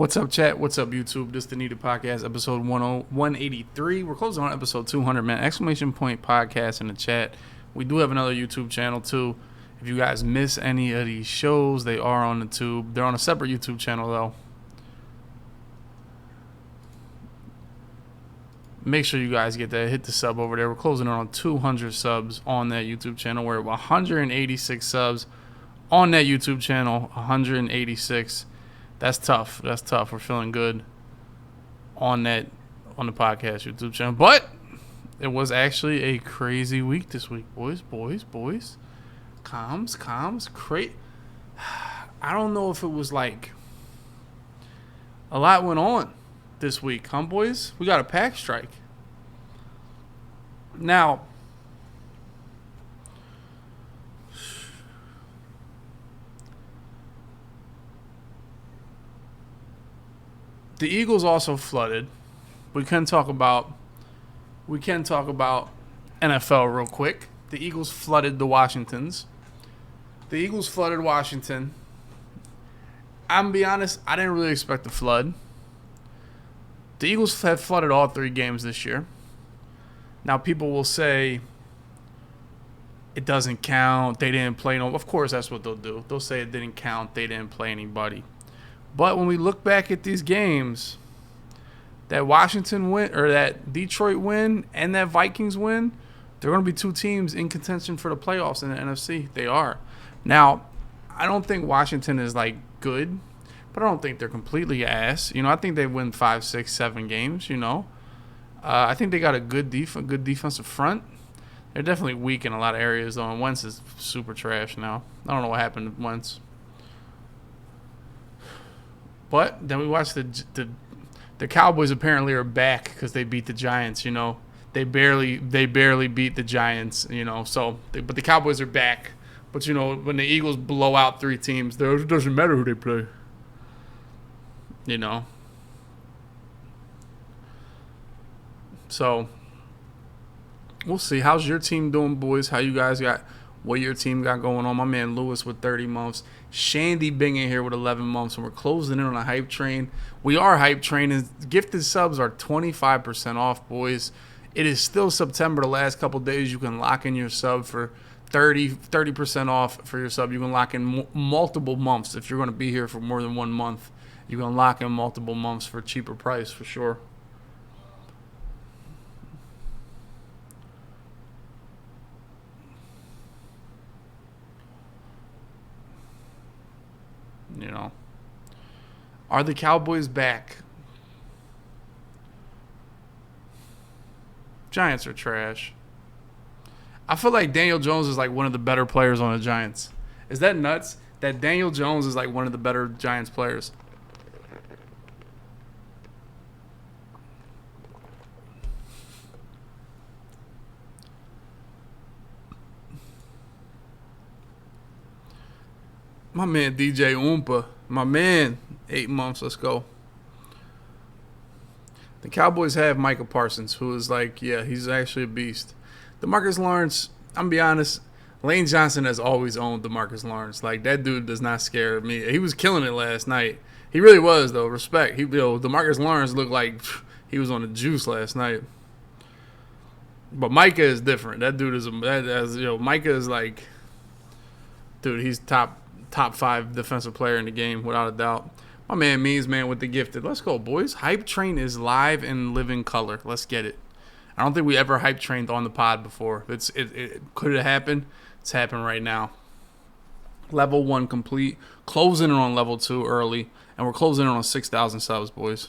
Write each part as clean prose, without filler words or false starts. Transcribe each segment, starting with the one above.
What's up, chat? What's up, YouTube? This is the Needed Podcast, episode 183. We're closing on episode 200, man. Exclamation point podcast in the chat. We do have another YouTube channel, too. If you guys miss any of these shows, they are on the tube. They're on a separate YouTube channel, though. Make sure you guys get that. Hit the sub over there. We're closing in on 200 subs on that YouTube channel. We're at 186 subs on that YouTube channel. 186. That's tough. That's tough. We're feeling good on the podcast YouTube channel. But it was actually a crazy week this week, boys. Calms. I don't know if it was like a lot went on this week, huh, boys? We got a Packstrike. Now, the Eagles also flooded. We can talk about NFL real quick. The Eagles flooded the Washingtons. The Eagles flooded Washington. I'm gonna be honest, I didn't really expect the flood. The Eagles have flooded all 3 games this year. Now, people will say it doesn't count. They didn't play no. Of course, that's what they'll do. They'll say it didn't count. They didn't play anybody. But when we look back at these games, that Washington win or that Detroit win and that Vikings win, they're going to be 2 teams in contention for the playoffs in the NFC. They are. Now, I don't think Washington is like good, but I don't think they're completely ass. I think they win 5, 6, 7 games. I think they got a good defensive front. They're definitely weak in a lot of areas, though, and Wentz is super trash now. I don't know what happened to Wentz. But then we watched the Cowboys apparently are back because they beat the Giants. They barely beat the Giants. But the Cowboys are back. But when the Eagles blow out 3 teams, it doesn't matter who they play. So we'll see. How's your team doing, boys? How you guys got? What your team got going on? My man Lewis with 30 months. Shandy Bing in here with 11 months. And we're closing in on a hype train. We are hype training. Gifted subs are 25% off, boys. It is still September. The last couple days, you can lock in your sub for 30% off for your sub. You can lock in multiple months. If you're going to be here for more than 1 month, you can lock in multiple months for a cheaper price for sure. Are the Cowboys back? Giants are trash. I feel like Daniel Jones is like one of the better players on the Giants. Is that nuts? That Daniel Jones is like one of the better Giants players. My man DJ Oompa. My man, 8 months. Let's go. The Cowboys have Micah Parsons, who is like, yeah, he's actually a beast. DeMarcus Lawrence, I'm going to be honest, Lane Johnson has always owned DeMarcus Lawrence. Like, that dude does not scare me. He was killing it last night. He really was, though. Respect. DeMarcus Lawrence looked like he was on the juice last night. But Micah is different. That dude is, Micah is like, dude, he's top 5 defensive player in the game, without a doubt. My man Means Man with the gifted. Let's go, boys. Hype Train is live in living color. Let's get it. I don't think we ever hype trained on the pod before. It could have happened. It's happening right now. Level 1 complete. Closing in on level 2 early. And we're closing in on 6,000 subs, boys.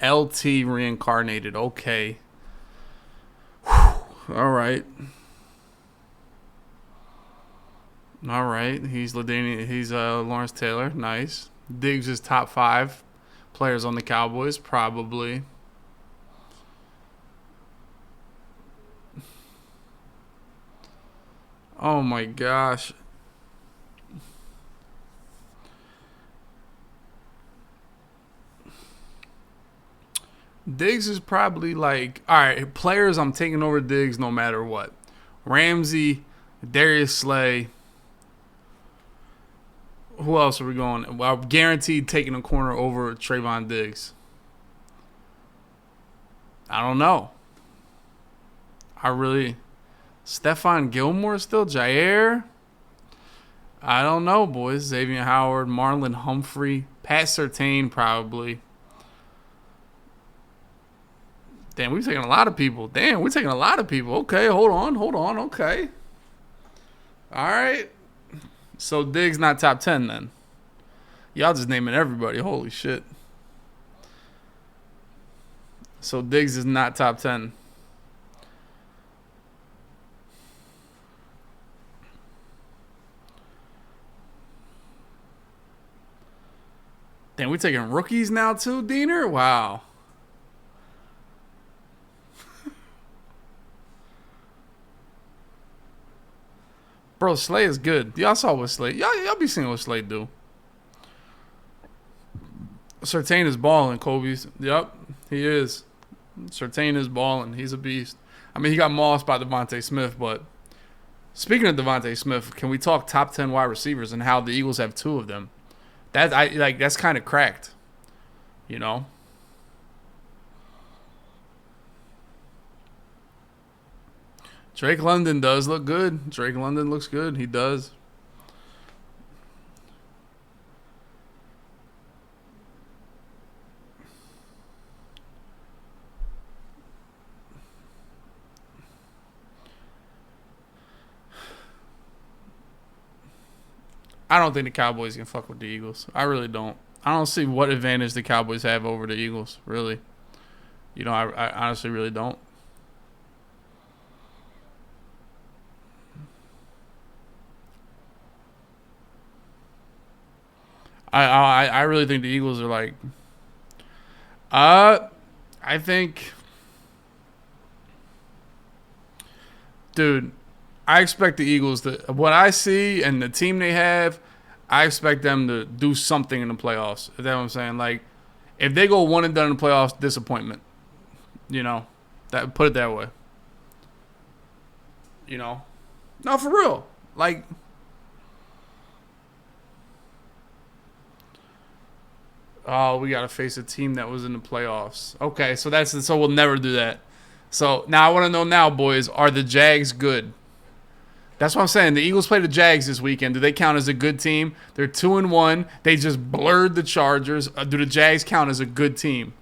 LT reincarnated. Okay. Whew. All right. He's Lawrence Taylor. Nice. Diggs is top 5 players on the Cowboys, probably. Oh my gosh. Diggs is probably like, all right, players I'm taking over Diggs no matter what. Ramsey, Darius Slay, Who else are we going? Well, guaranteed taking a corner over Trayvon Diggs. I don't know. Stephon Gilmore still? Jair? I don't know, boys. Xavier Howard, Marlon Humphrey, Pat Surtain probably. Damn, we're taking a lot of people. Okay, hold on. Okay. All right. So Diggs not top 10 then. Y'all just naming everybody. Holy shit. So Diggs is not top 10. Damn, we taking rookies now too, Diener? Wow. Bro, Slay is good. Y'all saw what Slay. Y'all be seeing what Slay do. Surtain is balling, Kobe's. Yep, he is. Surtain is balling. He's a beast. I mean, he got mossed by Devontae Smith, but speaking of Devontae Smith, can we talk top 10 wide receivers and how the Eagles have two of them? That's kind of cracked, you know. Drake London does look good. Drake London looks good. He does. I don't think the Cowboys can fuck with the Eagles. I really don't. I don't see what advantage the Cowboys have over the Eagles, really. You know, I honestly really don't. I really think the Eagles are like. I think, dude, I expect the Eagles to what I see and the team they have. I expect them to do something in the playoffs. Is that what I'm saying? Like, if they go one and done in the playoffs, disappointment. You know, put it that way. You know, no, for real. Like. Oh, we gotta face a team that was in the playoffs. Okay, so we'll never do that. So now I want to know now, boys, are the Jags good? That's what I'm saying. The Eagles play the Jags this weekend. Do they count as a good team? They're 2-1. They just blurred the Chargers. Do the Jags count as a good team?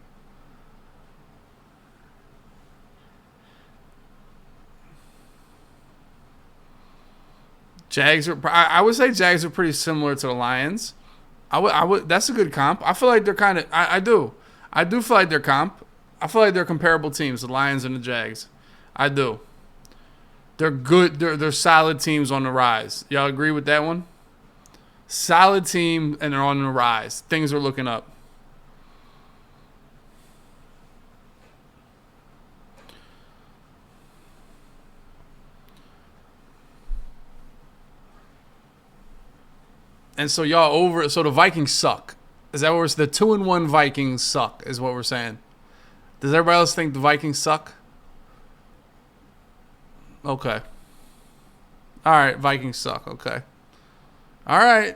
I would say Jags are pretty similar to the Lions. I would. That's a good comp. I feel like they're kind of. I do. I do feel like they're comp. I feel like they're comparable teams, the Lions and the Jags. I do. They're good. They're solid teams on the rise. Y'all agree with that one? Solid team, and they're on the rise. Things are looking up. And so y'all over. So the Vikings suck. Is that what we're saying? The 2-1 Vikings suck? Is what we're saying. Does everybody else think the Vikings suck? Okay. All right, Vikings suck. Okay. All right.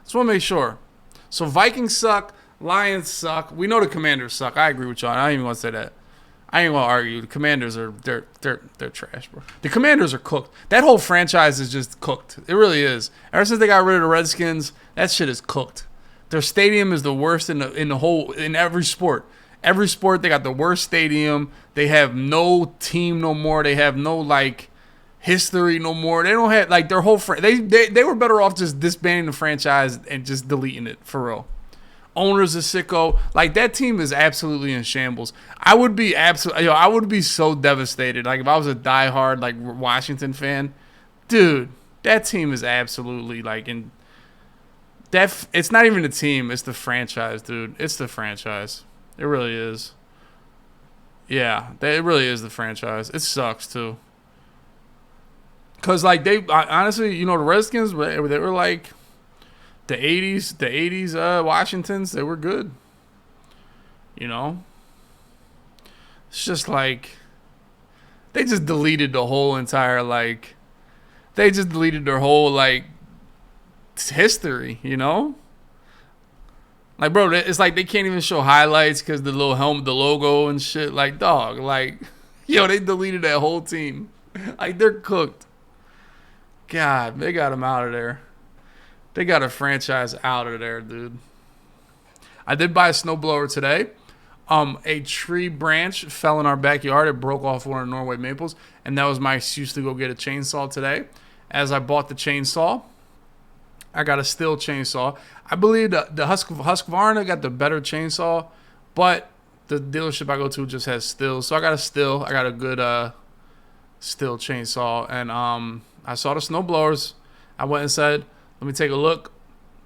Just want to make sure. So Vikings suck. Lions suck. We know the Commanders suck. I agree with y'all. I don't even want to say that. I ain't gonna argue. The Commanders are they're trash, bro. The Commanders are cooked. That whole franchise is just cooked. It really is. Ever since they got rid of the Redskins, that shit is cooked. Their stadium is the worst in every sport. Every sport they got the worst stadium. They have no team no more. They have no like history no more. They don't have like their whole they were better off just disbanding the franchise and just deleting it for real. Owners are sicko. Like that team is absolutely in shambles. I would be so devastated. Like if I was a diehard like Washington fan, dude, that team is absolutely like in that. It's not even the team. It's the franchise, dude. It's the franchise. It really is. Yeah, it really is the franchise. It sucks too. Cause like honestly, you know, the Redskins, they were like. The 80s Washingtons, they were good. You know? It's just like they just deleted the whole entire they just deleted their whole It's history, you know? Like, bro, it's like they can't even show highlights because the little helmet, the logo and shit. Like, dog, like, yo, they deleted that whole team. Like, they're cooked. God, they got him out of there. They got a franchise out of there, dude. I did buy a snowblower today. A tree branch fell in our backyard. It broke off one of the Norway maples, and that was my excuse to go get a chainsaw today. As I bought the chainsaw, I got a Stihl chainsaw. I believe the Husqvarna got the better chainsaw, but the dealership I go to just has Stihl. So I got a Stihl. I got a good Stihl chainsaw, and I saw the snowblowers. I went and said, "Let me take a look,"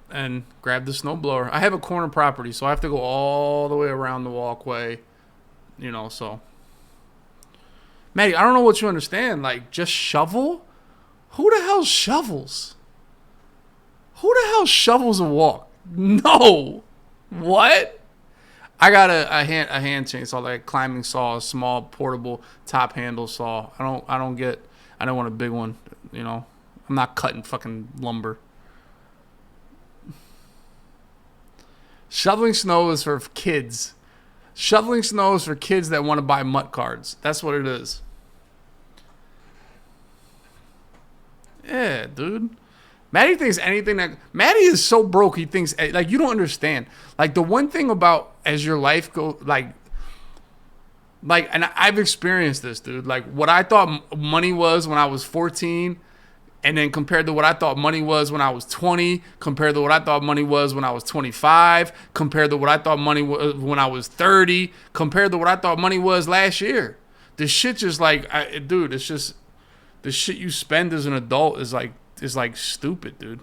and grab the snowblower. I have a corner property, so I have to go all the way around the walkway, you know. So, Maddie, I don't know what you understand. Like, just shovel? Who the hell shovels? Who the hell shovels a walk? No. What? I got a hand chainsaw, like a climbing saw, a small portable top handle saw. I don't want a big one, you know. I'm not cutting fucking lumber. Shoveling snow is for kids. Shoveling snow is for kids that want to buy mutt cards. That's what it is. Yeah, dude. Maddie thinks anything that... Maddie is so broke, he thinks... Like, you don't understand. Like, the one thing about as your life goes... Like, and I've experienced this, dude. Like, what I thought money was when I was 14... And then compared to what I thought money was when I was 20, compared to what I thought money was when I was 25, compared to what I thought money was when I was 30, compared to what I thought money was last year. The shit just like, dude, it's just, the shit you spend as an adult is like stupid, dude.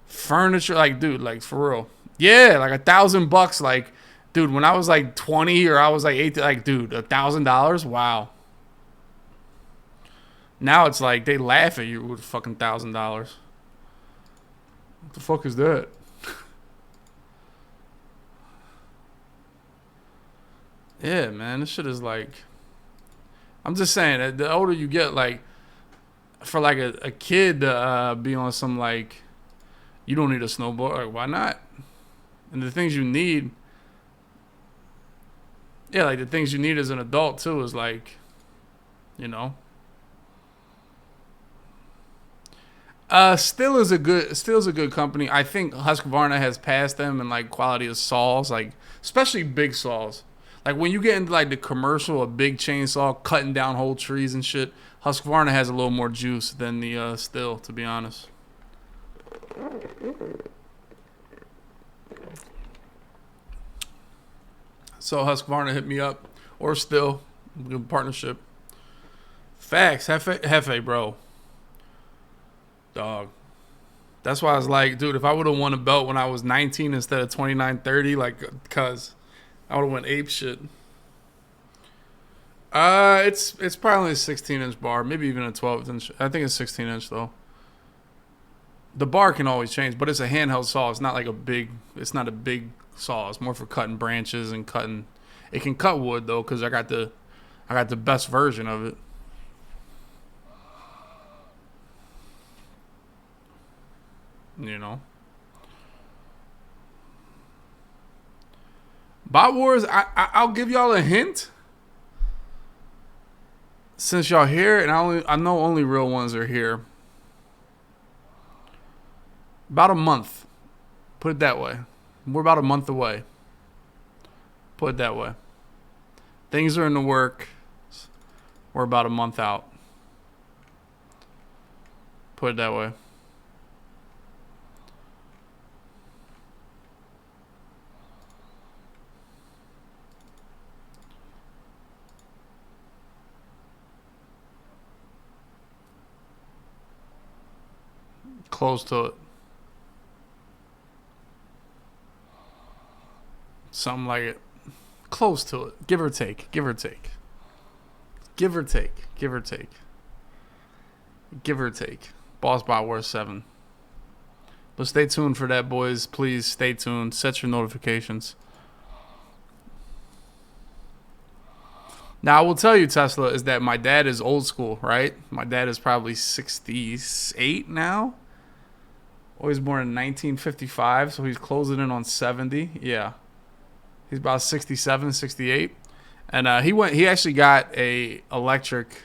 Furniture, like, dude, like for real. Yeah, like $1,000, like, dude, when I was like 20 or I was like 18, like, dude, $1,000, wow. Now it's like they laugh at you with fucking $1,000. What the fuck is that? Yeah, man, this shit is like... I'm just saying that the older you get, like, for like a kid to be on some like, you don't need a snowboard, like, why not? And the things you need, yeah, like the things you need as an adult too is like, you know. Stihl is a good company. I think Husqvarna has passed them in like quality of saws, like especially big saws. Like when you get into like the commercial, a big chainsaw cutting down whole trees and shit, Husqvarna has a little more juice than the Stihl, to be honest. So Husqvarna hit me up, or Stihl, good partnership. Facts, Hefe, bro. Dog. That's why I was like, dude, if I would have won a belt when I was 19 instead of 29, 30, like, cuz I would have went ape shit. It's probably a 16-inch bar, maybe even a 12-inch. I think it's 16-inch though. The bar can always change, but it's a handheld saw. It's not like it's not a big saw. It's more for cutting branches and cutting. It can cut wood though, cuz I got the best version of it. You know. Bot Wars, I'll give y'all a hint. Since y'all here, and I know only real ones are here. About a month. Put it that way. We're about a month away. Put it that way. Things are in the work. We're about a month out. Put it that way. Close to it. Something like it. Close to it. Give or take. Give or take. Give or take. Give or take. Give or take. Boss Bot Wars 7. But stay tuned for that, boys. Please stay tuned. Set your notifications. Now, I will tell you, Tesla, is that my dad is old school, right? My dad is probably 68 now. Oh, he was born in 1955, so he's closing in on 70. Yeah, he's about 67, 68. And he actually got a electric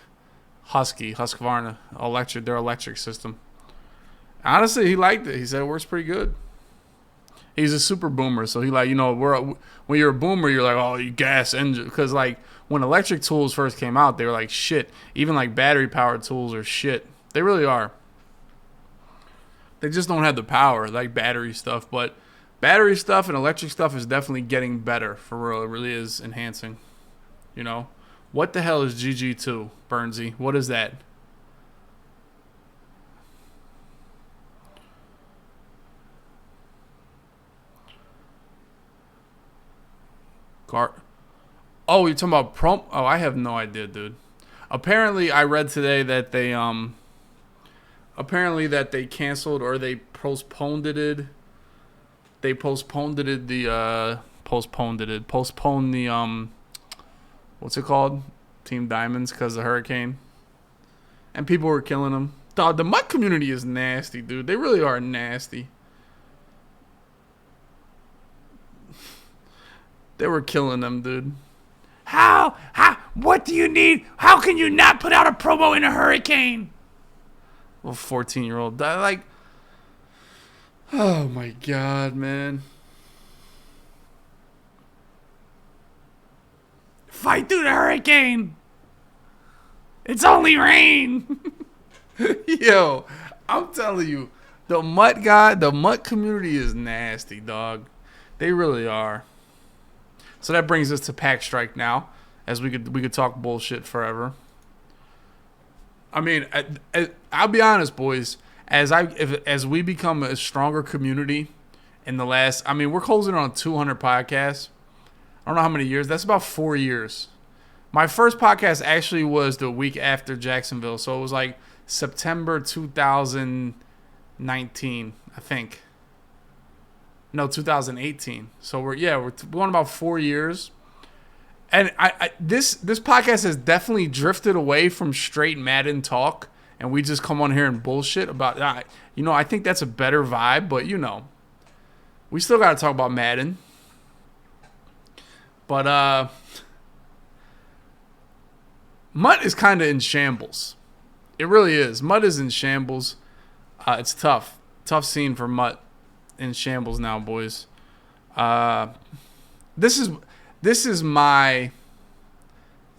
Husqvarna their electric system. Honestly, he liked it. He said it works pretty good. He's a super boomer, so he like, when you're a boomer, you're like, oh, you gas engine, because like when electric tools first came out, they were like shit. Even like battery powered tools are shit. They really are. They just don't have the power like battery stuff, but battery stuff and electric stuff is definitely getting better for real. It really is enhancing. You know, what the hell is GG2, Bernsey? What is that? Car. Oh, you're talking about prom? Oh, I have no idea, dude. Apparently, I read today that they canceled or they postponed it. They postponed it. Postponed the what's it called? Team Diamonds because of the hurricane, and people were killing them. Dog, the Mutt community is nasty, dude. They really are nasty. They were killing them, dude. How? What do you need? How can you not put out a promo in a hurricane? Well, 14-year-old. Like, oh my God, man. Fight through the hurricane. It's only rain. Yo, I'm telling you, the Mutt community is nasty, dog. They really are. So that brings us to Packstrike now, as we could talk bullshit forever. I mean, I'll be honest, boys. As we become a stronger community in the last, I mean, we're closing on 200 podcasts. I don't know how many years. That's about 4 years. My first podcast actually was the week after Jacksonville, so it was like September 2019, I think. No, 2018. So we're going about 4 years, and this podcast has definitely drifted away from straight Madden talk, and we just come on here and bullshit about. I think that's a better vibe, but we still got to talk about Madden. But Mutt is kind of in shambles. It really is. Mutt is in shambles. It's tough scene for Mutt. In shambles now, boys. This is my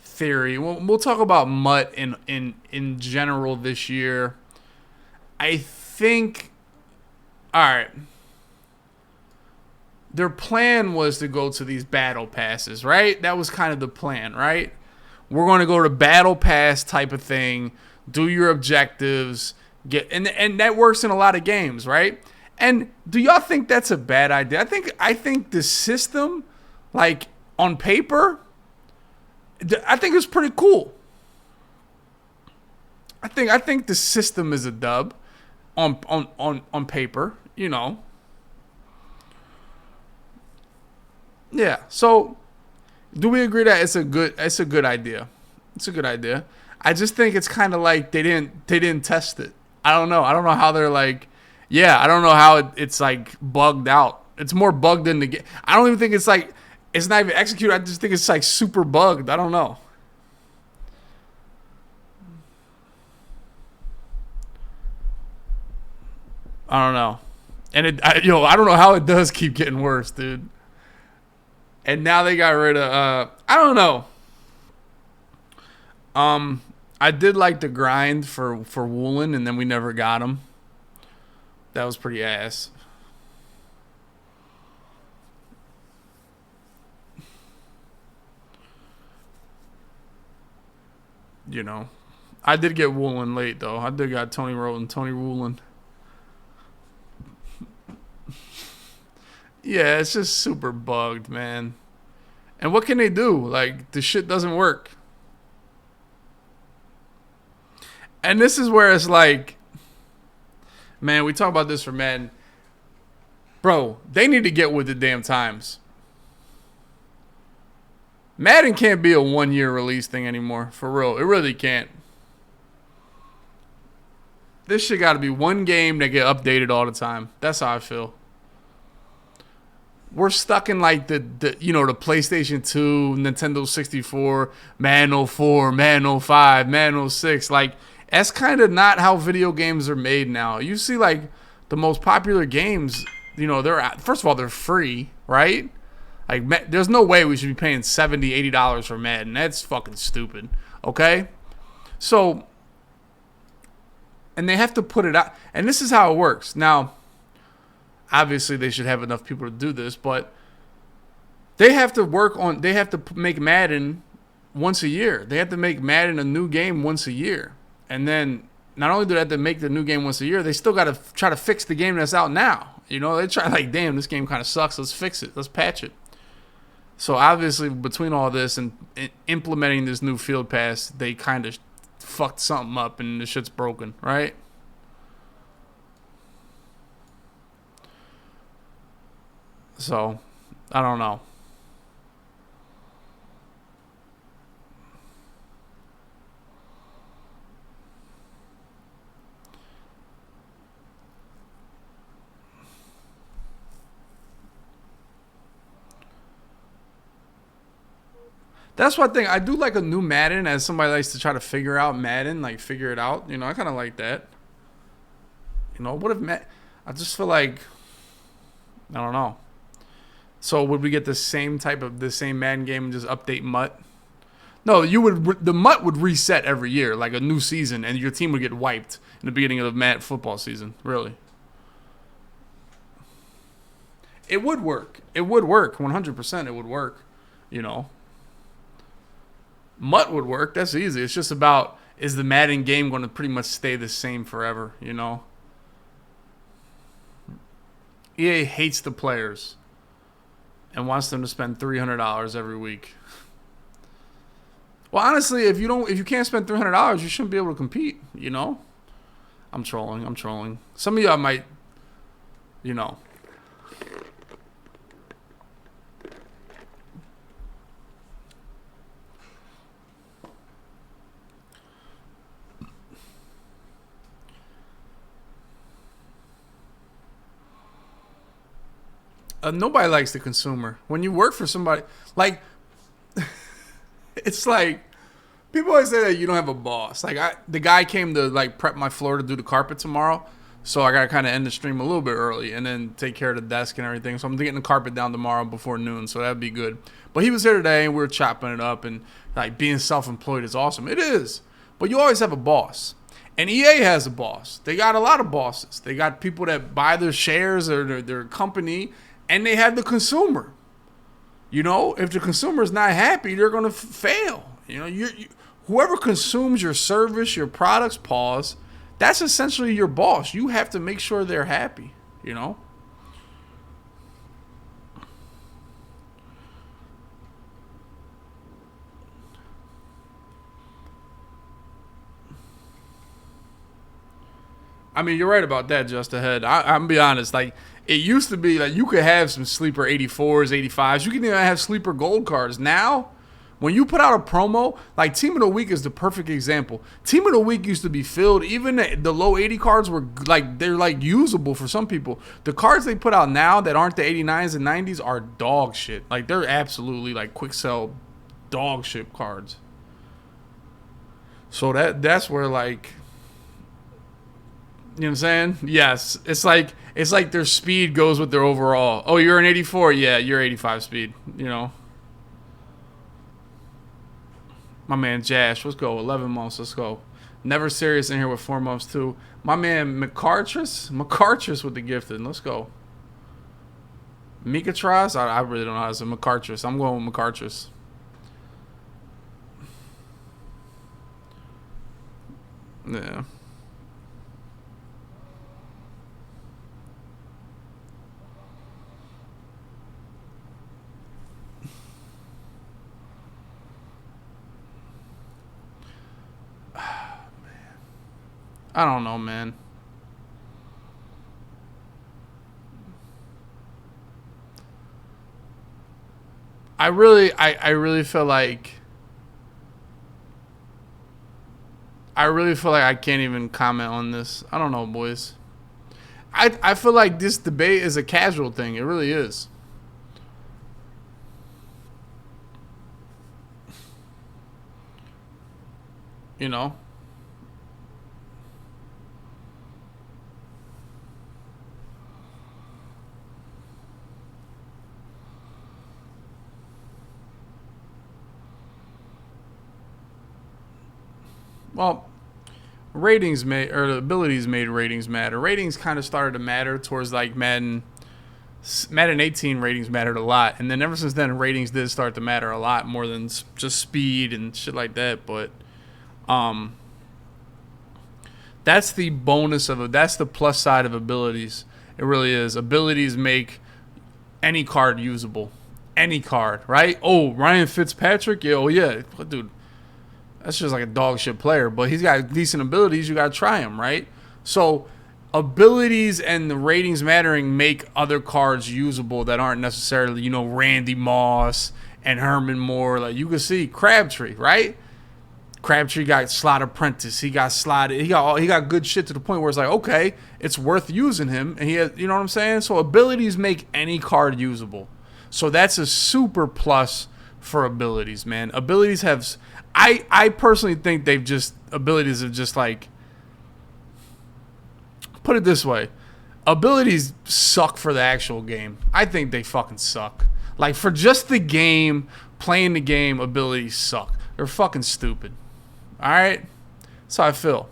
theory. We'll talk about Mutt in general this year. I think. All right. Their plan was to go to these battle passes, right? That was kind of the plan, right? We're going to go to battle pass type of thing. Do your objectives. And that works in a lot of games, right? And do y'all think that's a bad idea? I think the system, like on paper, I think it's pretty cool. I think the system is a dub on paper, Yeah. So, do we agree that it's a good idea? It's a good idea. I just think it's kind of like they didn't test it. I don't know how they're like. Yeah, I don't know how it's like bugged out. It's more bugged than the game. I don't even think it's like it's not even executed. I just think it's like super bugged. I don't know. I don't know. And I don't know how it does keep getting worse, dude. And now they got rid of I don't know. I did like the grind for Woolen, and then we never got him. That was pretty ass. I did get Woolen late, though. I did got Tony Woolen. Yeah, it's just super bugged, man. And what can they do? Like, the shit doesn't work. And this is where it's like, man, we talk about this for men. Bro, they need to get with the damn times. Madden can't be a 1 year release thing anymore. For real. It really can't. This shit got to be one game that get updated all the time. That's how I feel. We're stuck in like the the PlayStation 2, Nintendo 64, Man 04, Man 05, Man 06. Like that's kind of not how video games are made now. You see like the most popular games, they're first of all they're free, right? Like there's no way we should be paying $70, $80 for Madden. That's fucking stupid. Okay? So and they have to put it out. And this is how it works. Now, obviously they should have enough people to do this, but they have to make Madden once a year. They have to make Madden a new game once a year. And then not only do they have to make the new game once a year, they still got to try to fix the game that's out now. They try like, damn, this game kind of sucks. Let's fix it. Let's patch it. So obviously between all this and implementing this new field pass, they kind of fucked something up and the shit's broken, right? So, I don't know. That's one thing. I do like a new Madden as somebody likes to try to figure out Madden, like figure it out. I kind of like that. What if I just feel like, I don't know. So would we get the same Madden game and just update MUT? No, the MUT would reset every year, like a new season, and your team would get wiped in the beginning of the Madden football season. Really. It would work. It would work. 100% it would work. MUT would work. That's easy. It's just about, is the Madden game going to pretty much stay the same forever, EA hates the players and wants them to spend $300 every week. Well, honestly, if you can't spend $300, you shouldn't be able to compete, I'm trolling. Some of y'all might, nobody likes the consumer. When you work for somebody, like, it's like, people always say that you don't have a boss. Like, the guy came to, like, prep my floor to do the carpet tomorrow, so I got to kind of end the stream a little bit early and then take care of the desk and everything. So I'm getting the carpet down tomorrow before noon, so that'd be good. But he was here today, and we were chopping it up, and, like, being self-employed is awesome. It is. But you always have a boss. And EA has a boss. They got a lot of bosses. They got people that buy their shares or their company, and they have the consumer. If the consumer is not happy, they're going to fail. Whoever consumes your service, your products, that's essentially your boss. You have to make sure they're happy, I mean, you're right about that, Just Ahead. I'm going to be honest. Like, it used to be like you could have some sleeper 84s, 85s. You can even have sleeper gold cards. Now, when you put out a promo, like Team of the Week is the perfect example. Team of the Week used to be filled. Even the low 80 cards were like, they're like usable for some people. The cards they put out now that aren't the 89s and 90s are dog shit. Like, they're absolutely like quick sell dog shit cards. So that's where, like, you know what I'm saying? Yes. It's like their speed goes with their overall. Oh, you're an 84? Yeah, you're 85 speed, My man Jash, let's go. 11 months, let's go. Never Serious in here with 4 months too. My man McCartris with the gifted. Let's go. Mikatras? I really don't know how to say McCartris. I'm going with McCartris. Yeah. I don't know, man. I really feel like I really feel like I can't even comment on this. I don't know, boys. I feel like this debate is a casual thing. It really is. You know? Well, ratings made or the abilities made ratings matter. Ratings kind of started to matter towards like Madden 18 ratings mattered a lot, and then ever since then ratings did start to matter a lot more than just speed and shit like that. But um, that's the bonus of it. That's the plus side of abilities. It really is. Abilities make any card usable. Any card, right? Oh, Ryan Fitzpatrick? Yeah, oh yeah. Dude, that's just like a dog shit player, but he's got decent abilities. You got to try him, right? So abilities and the ratings mattering make other cards usable that aren't necessarily, Randy Moss and Herman Moore. Like you can see Crabtree, right? Crabtree got slot apprentice. He got slotted. He got good shit to the point where it's like, okay, it's worth using him. And he has, you know what I'm saying? So abilities make any card usable. So that's a super plus for abilities, man. Abilities have, I personally think abilities have just like, put it this way, abilities suck for the actual game. I think they fucking suck. Like for just the game, playing the game, abilities suck. They're fucking stupid. All right, that's how I feel.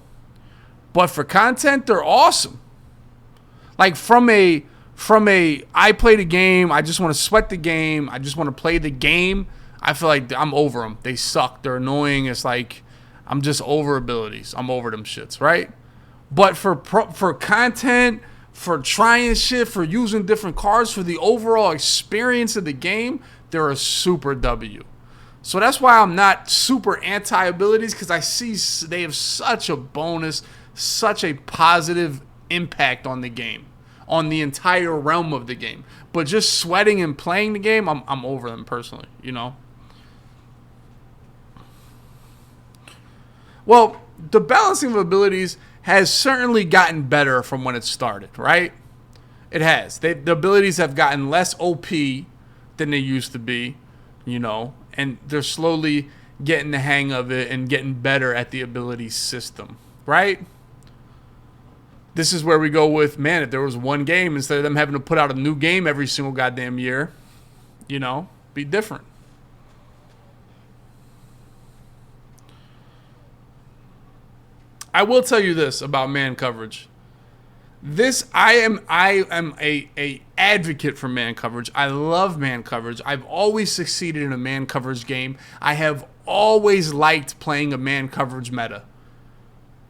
But for content, they're awesome. Like from a, I play the game. I just want to sweat the game. I just want to play the game. I feel like I'm over them. They suck. They're annoying. It's like I'm just over abilities. I'm over them shits, right? But for content, for trying shit, for using different cards, for the overall experience of the game, they're a super W. So that's why I'm not super anti-abilities, because I see they have such a bonus, such a positive impact on the game, on the entire realm of the game. But just sweating and playing the game, I'm over them personally, Well, the balancing of abilities has certainly gotten better from when it started, right? It has. The abilities have gotten less OP than they used to be, and they're slowly getting the hang of it and getting better at the ability system, right? This is where we go with, man, if there was one game, instead of them having to put out a new game every single goddamn year, be different. I will tell you this about man coverage. I am a advocate for man coverage. I love man coverage. I've always succeeded in a man coverage game. I have always liked playing a man coverage meta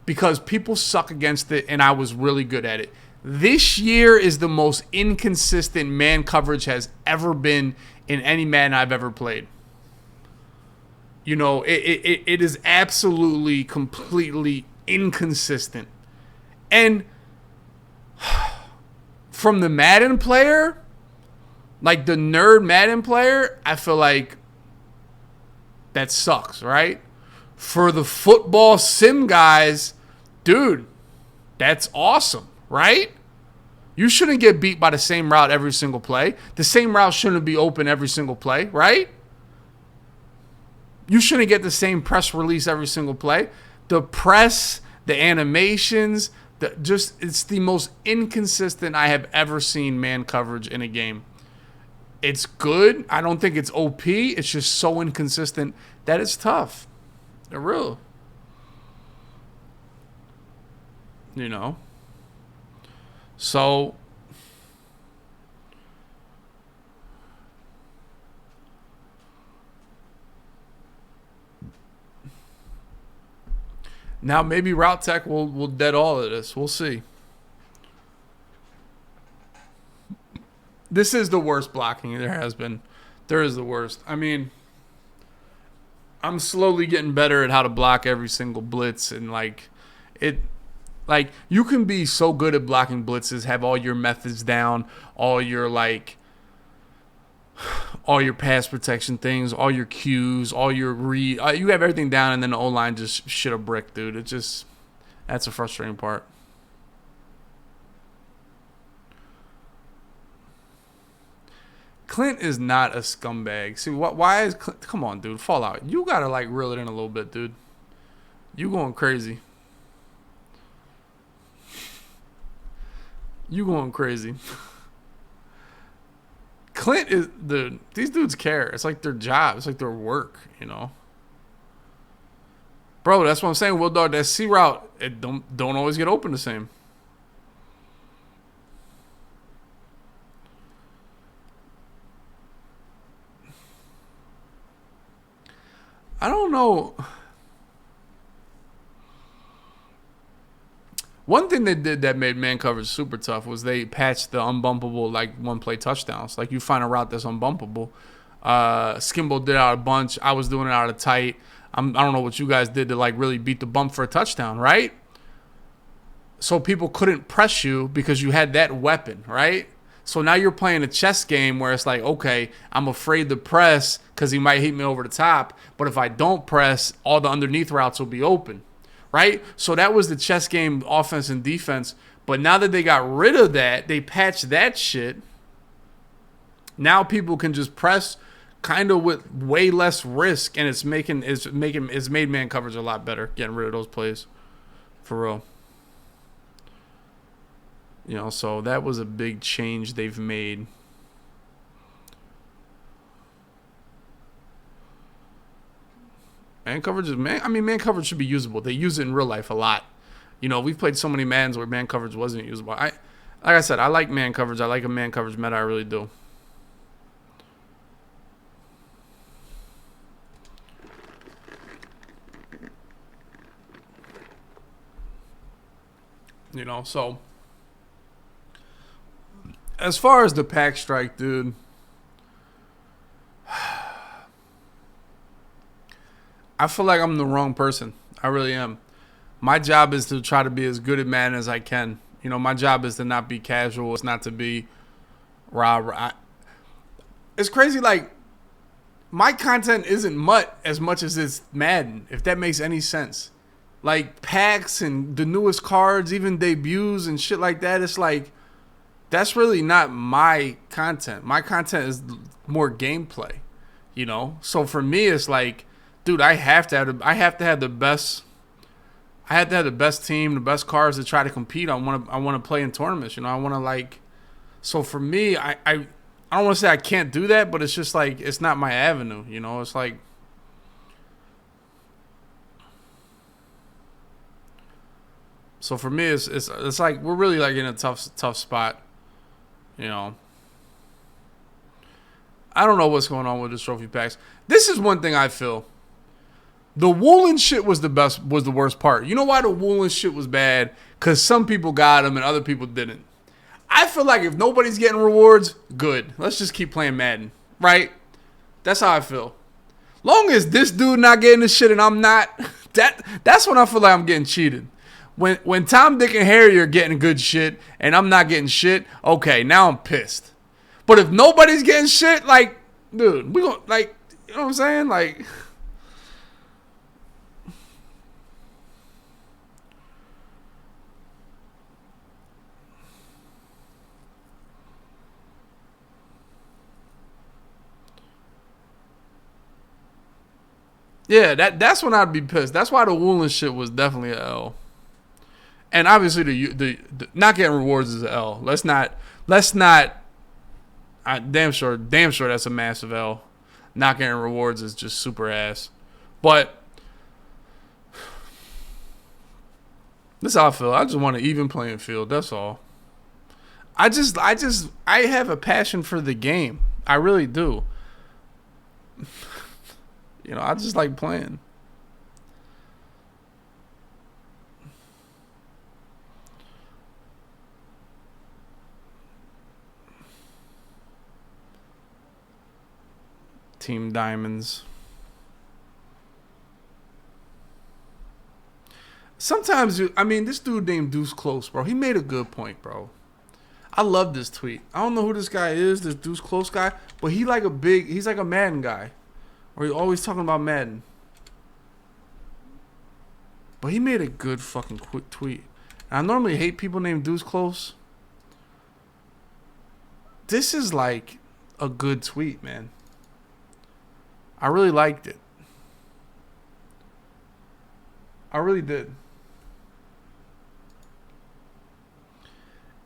because people suck against it, and I was really good at it. This year is the most inconsistent man coverage has ever been in any Madden I've ever played. It is absolutely, completely inconsistent. And from the Madden player, like the nerd Madden player, I feel like that sucks, right? For the football sim guys, dude, that's awesome, right? You shouldn't get beat by the same route every single play. The same route shouldn't be open every single play, right? You shouldn't get the same press release every single play. The press, the animations, it's the most inconsistent I have ever seen man coverage in a game. It's good. I don't think it's OP. It's just so inconsistent that it's tough. They're real. So now maybe Route Tech will dead all of this. We'll see. This is the worst blocking there has been. There is the worst. I mean, I'm slowly getting better at how to block every single blitz, and you can be so good at blocking blitzes, have all your methods down, all your all your pass protection things, all your cues, all your read. You have everything down, and then the O-line just shit a brick, dude. It just, that's a frustrating part. Clint is not a scumbag. See, why is Clint? Come on, dude. Fall out. You got to, like, reel it in a little bit, dude. You going crazy. You going crazy. Clint is these dudes care. It's like their job. It's like their work, you know. Bro, that's what I'm saying. Will Dog, that C route, it don't always get open the same. I don't know. One thing they did that made man coverage super tough was they patched the unbumpable, like, one-play touchdowns. Like, you find a route that's unbumpable. Skimbo did it out a bunch. I was doing it out of tight. I don't know what you guys did to, like, really beat the bump for a touchdown, right? So people couldn't press you because you had that weapon, right? So now you're playing a chess game where it's like, okay, I'm afraid to press because he might hit me over the top. But if I don't press, all the underneath routes will be open. Right? So that was the chess game, offense and defense. But now that they got rid of that, they patched that shit. Now people can just press kind of with way less risk, and it's made man coverage a lot better, getting rid of those plays. For real. You know, so that was a big change they've made. Man coverage man coverage should be usable. They use it in real life a lot. You know, we've played so many mans where man coverage wasn't usable. Like I said, I like man coverage. I like a man coverage meta. I really do. You know, so as far as the Packstrike, dude, I feel like I'm the wrong person. I really am. My job is to try to be as good at Madden as I can. You know, my job is to not be casual. It's not to be rah. It's crazy. Like, my content isn't MUT as much as it's Madden, if that makes any sense. Like, packs and the newest cards, even debuts and shit like that. It's like, that's really not my content. My content is more gameplay, you know? So for me, it's like, dude, I have to have the best team, the best cars to try to compete. I want to play in tournaments. You know, I want to, like. So for me, I don't want to say I can't do that, but it's just like it's not my avenue. You know, it's like. So for me, it's like we're really like in a tough spot. You know. I don't know what's going on with the trophy packs. This is one thing I feel. The woolen shit was the worst part. You know why the woolen shit was bad? Because some people got them and other people didn't. I feel like if nobody's getting rewards, good. Let's just keep playing Madden, right? That's how I feel. Long as this dude not getting the shit and I'm not, that's when I feel like I'm getting cheated. When Tom, Dick, and Harry are getting good shit and I'm not getting shit, okay, now I'm pissed. But if nobody's getting shit, like, dude, we gonna, like, you know what I'm saying? Like. Yeah, that's when I'd be pissed. That's why the woolen shit was definitely an L. And obviously the not getting rewards is an L. Let's not. Damn sure that's a massive L. Not getting rewards is just super ass. But this is how I feel. I just want an even playing field. That's all. I have a passion for the game. I really do. You know, I just like playing. Team Diamonds. Sometimes, this dude named Deuce Close, bro, he made a good point, bro. I love this tweet. I don't know who this guy is, this Deuce Close guy, but he's like a Madden guy. Or he's always talking about Madden. But he made a good fucking quick tweet. And I normally hate people named Deuce Close. This is like a good tweet, man. I really liked it. I really did.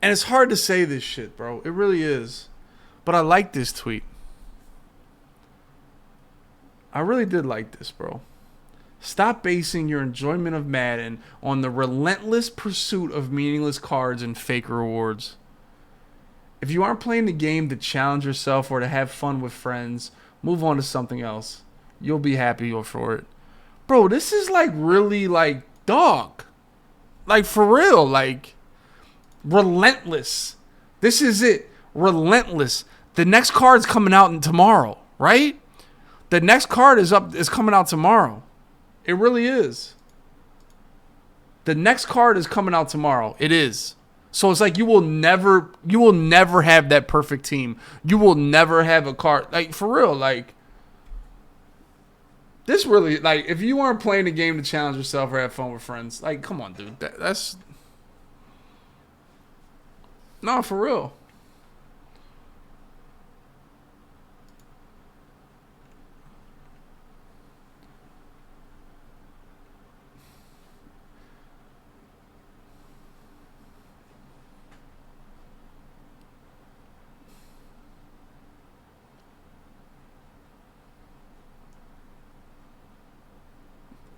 And it's hard to say this shit, bro. It really is. But I like this tweet. I really did like this, bro. Stop basing your enjoyment of Madden on the relentless pursuit of meaningless cards and fake rewards. If you aren't playing the game to challenge yourself or to have fun with friends, move on to something else. You'll be happier for it. Bro, this is like really like dog. Like for real, like relentless. This is it. Relentless. The next card's coming out tomorrow, right? The next card is coming out tomorrow. It really is. The next card is coming out tomorrow. It is. So it's like you will never have that perfect team. You will never have a card. Like, for real, like, this really, like, if you aren't playing the game to challenge yourself or have fun with friends, like, come on, dude. That's, no, for real.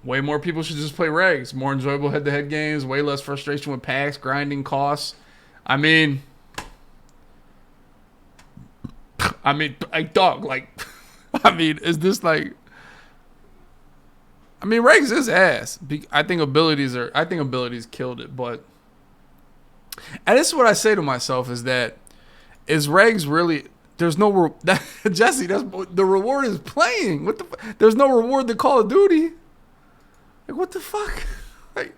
Way more people should just play regs. More enjoyable head-to-head games. Way less frustration with packs, grinding costs. I mean, like, dog, like, I mean, is this like, I mean, regs is ass. I think abilities killed it, but, and this is what I say to myself is regs really, there's no, Jesse, the reward is playing. There's no reward to Call of Duty. Like, what the fuck? Like,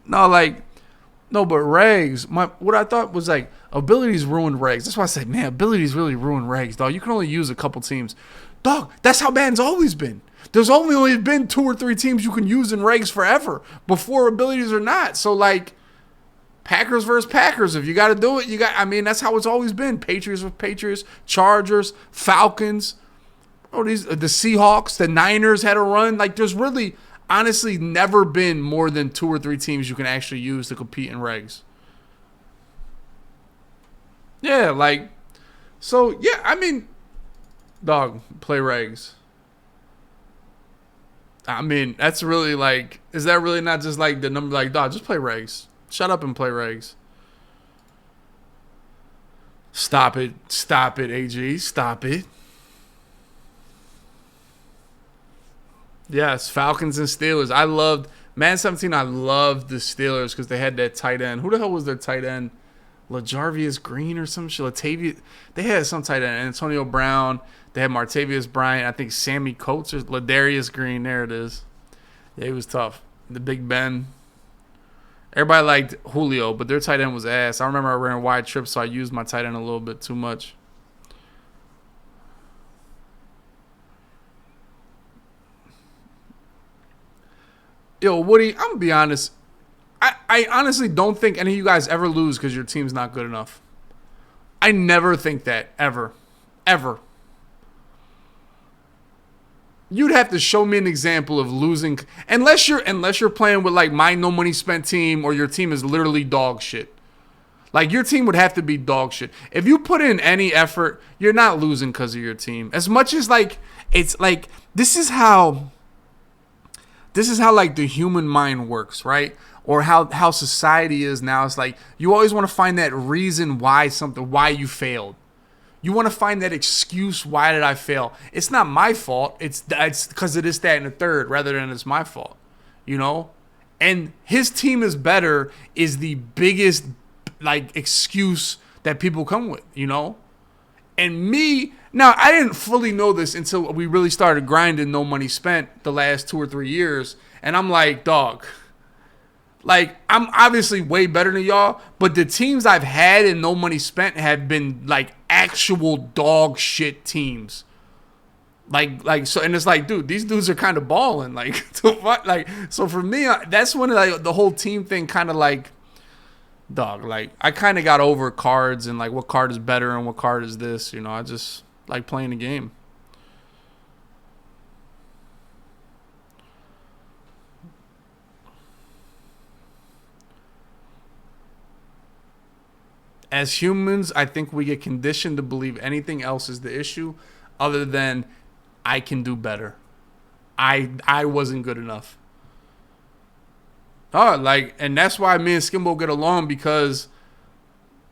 no, but regs, what I thought was like, abilities ruined regs. That's why I said, man, abilities really ruined regs, dog. You can only use a couple teams. Dog, that's how Madden's always been. There's only been 2 or 3 teams you can use in regs forever, before abilities or not. So, like, Packers versus Packers. If you got to do it, that's how it's always been. Patriots with Patriots, Chargers, Falcons. Oh, the Seahawks, the Niners had a run. Like, there's really, honestly, never been more than 2 or 3 teams you can actually use to compete in regs. Yeah, like, so, yeah, I mean, dog, play regs. I mean, that's really like, is that really not just like the number, like, dog, just play regs. Shut up and play regs. Stop it, AG, stop it. Yes, Falcons and Steelers. I loved Madden 17. I loved the Steelers because they had that tight end. Who the hell was their tight end? LaJarvius Green or some shit. They had some tight end. Antonio Brown. They had Martavius Bryant. I think Sammy Coates or Ladarius Green. There it is. Yeah, he was tough. The Big Ben. Everybody liked Julio, but their tight end was ass. I remember I ran wide trips, so I used my tight end a little bit too much. Yo, Woody, I'm going to be honest. I honestly don't think any of you guys ever lose because your team's not good enough. I never think that, ever. Ever. You'd have to show me an example of losing, unless you're playing with like my no money spent team or your team is literally dog shit. Like, your team would have to be dog shit. If you put in any effort, you're not losing because of your team. As much as like, it's like, this is how like the human mind works, right? Or how society is now. It's like, you always want to find that reason why you failed. You want to find that excuse, why did I fail? It's not my fault. It's because of this, that, and the third, rather than it's my fault, you know? And his team is better is the biggest, like, excuse that people come with, you know? And me, now, I didn't fully know this until we really started grinding No Money Spent the last 2 or 3 years. And I'm like, dog, Like, I'm obviously way better than y'all, but the teams I've had and no money spent have been like actual dog shit teams. Like so, and it's like, dude, these dudes are kind of balling. Like, like, so for me, that's when like the whole team thing kind of like, dog. Like, I kind of got over cards and like what card is better and what card is this. You know, I just like playing the game. As humans, I think we get conditioned to believe anything else is the issue, other than I can do better. I wasn't good enough. Oh, like, and that's why me and Skimbo get along, because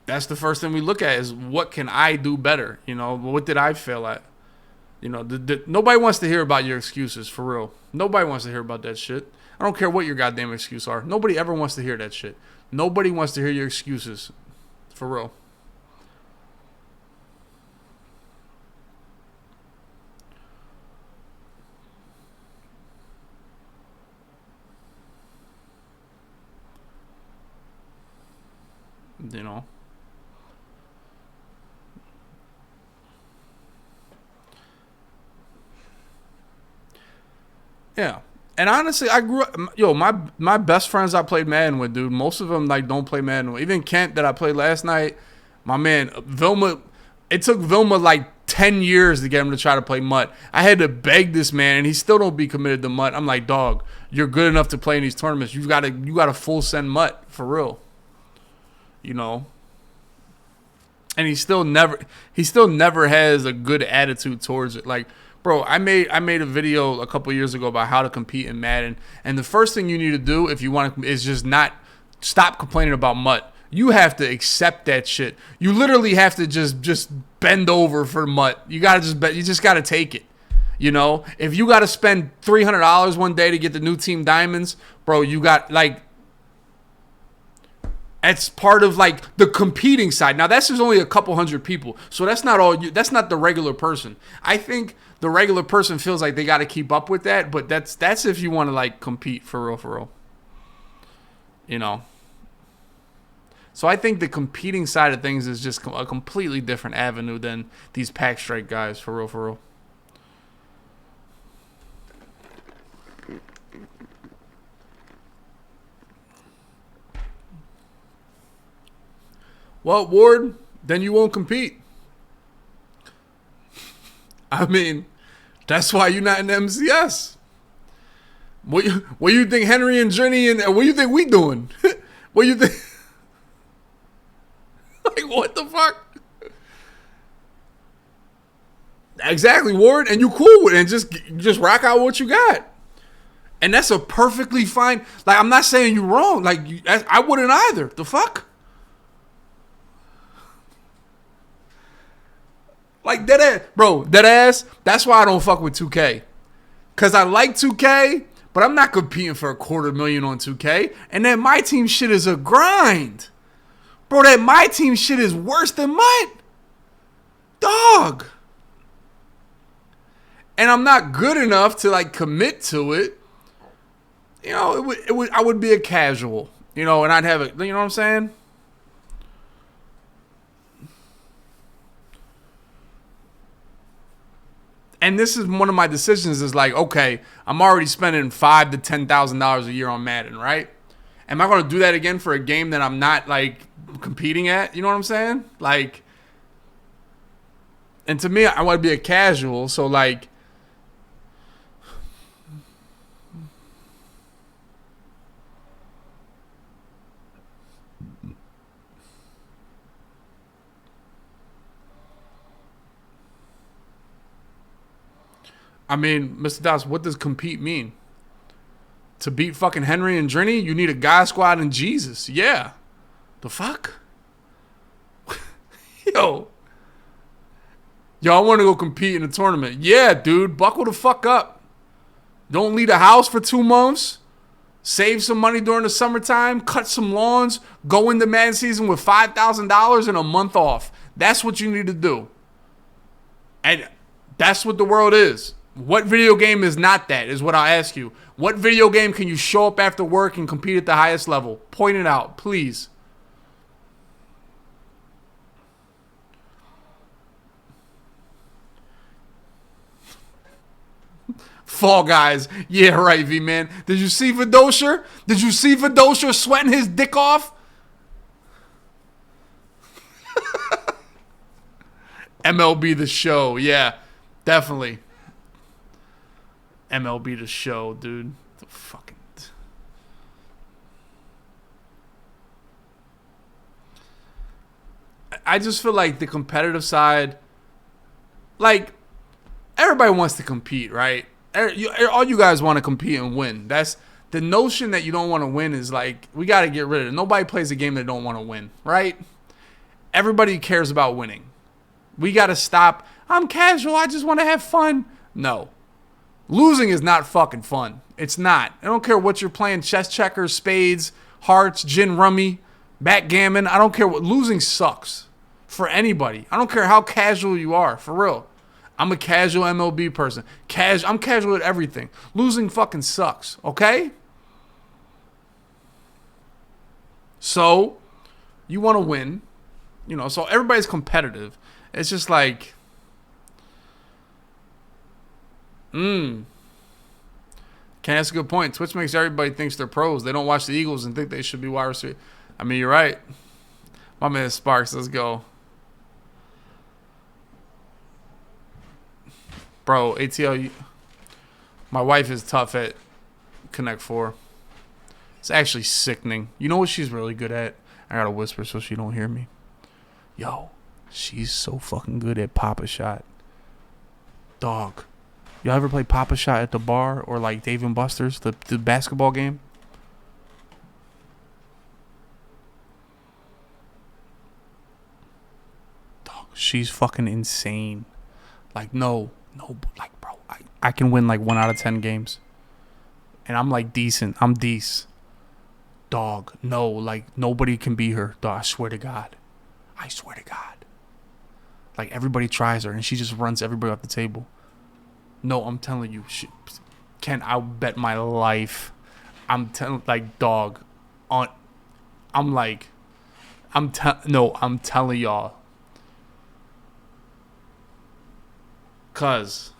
that's the first thing we look at is what can I do better? You know, what did I fail at? You know, nobody wants to hear about your excuses, for real. Nobody wants to hear about that shit. I don't care what your goddamn excuses are. Nobody ever wants to hear that shit. Nobody wants to hear your excuses, for real. You know. Yeah. And honestly, I grew up. Yo, my best friends I played Madden with, dude. Most of them like don't play Madden with. Even Kent that I played last night. My man Vilma. It took Vilma like 10 years to get him to try to play Mutt. I had to beg this man, and he still don't be committed to Mutt. I'm like, dog, you're good enough to play in these tournaments. You got to full send Mutt for real. You know. And he still never has a good attitude towards it. Like, bro, I made a video a couple years ago about how to compete in Madden, and the first thing you need to do if you want to is just not stop complaining about Mutt. You have to accept that shit. You literally have to just bend over for Mutt. You just gotta take it. You know, if you gotta spend $300 one day to get the new team diamonds, bro, you got like. It's part of like the competing side. Now that's just only a couple hundred people, so that's not all. That's not the regular person. I think the regular person feels like they got to keep up with that, but that's if you want to like compete for real, for real. You know. So I think the competing side of things is just a completely different avenue than these Packstrike guys, for real, for real. Well, Ward, then you won't compete. I mean, that's why you're not in the MCS. What you think Henry and Jenny and what you think we doing? What you think? Like, what the fuck? Exactly, Ward, and you cool with it, and just rock out what you got. And that's a perfectly fine. Like, I'm not saying you're wrong. Like, I wouldn't either. The fuck? Like, dead ass. Bro, dead ass. That's why I don't fuck with 2K. Because I like 2K, but I'm not competing for $250,000 on 2K. And then my team shit is a grind. Bro, that my team shit is worse than mine. Dog. And I'm not good enough to, like, commit to it. You know, I would be a casual. You know, and I'd have it. You know what I'm saying? And this is one of my decisions is like, okay, I'm already spending $5,000 to $10,000 a year on Madden, right? Am I going to do that again for a game that I'm not like competing at? You know what I'm saying? Like, and to me, I want to be a casual. So like, I mean, Mr. Doss, what does compete mean? To beat fucking Henry and Drenny, you need a guy squad and Jesus. Yeah. The fuck? Yo. Yo, I want to go compete in a tournament. Yeah, dude. Buckle the fuck up. Don't leave the house for 2 months. Save some money during the summertime. Cut some lawns. Go into Madden season with $5,000 and a month off. That's what you need to do. And that's what the world is. What video game is not that, is what I'll ask you. What video game can you show up after work and compete at the highest level? Point it out, please. Fall Guys. Yeah, right, V-Man. Did you see Vidosher? Did you see Vidosher sweating his dick off? MLB The Show. Yeah, definitely. MLB The Show, dude. The fucking... I just feel like the competitive side... Like, everybody wants to compete, right? All you guys want to compete and win. That's the notion that you don't want to win is like, we got to get rid of it. Nobody plays a game they don't want to win, right? Everybody cares about winning. We got to stop. I'm casual. I just want to have fun. No. Losing is not fucking fun. It's not. I don't care what you're playing. Chess, checkers, spades, hearts, gin rummy, backgammon. I don't care what. Losing sucks for anybody. I don't care how casual you are. For real. I'm a casual MLB person. I'm casual at everything. Losing fucking sucks, okay? So, you want to win. You know, so everybody's competitive. It's just like, Can't ask a good point. Twitch makes everybody thinks they're pros. They don't watch the Eagles and think they should be wide receiver. I mean, you're right. My man Sparks, let's go. Bro, ATL, my wife is tough at Connect 4. It's actually sickening. You know what she's really good at? I gotta whisper so she don't hear me. Yo, she's so fucking good at Pop-A-Shot. Dog. Y'all ever play Pop-A-Shot at the bar or like Dave and Buster's, the basketball game? Dog, she's fucking insane. Like, no, like, bro, I can win like 1 out of 10 games. And I'm like decent. I'm decent. Dog, no, like nobody can beat her. Dog, I swear to God. I swear to God. Like everybody tries her and she just runs everybody off the table. No, I'm telling you, I'll bet my life. I'm telling, like, dog, I'm telling y'all. Cause,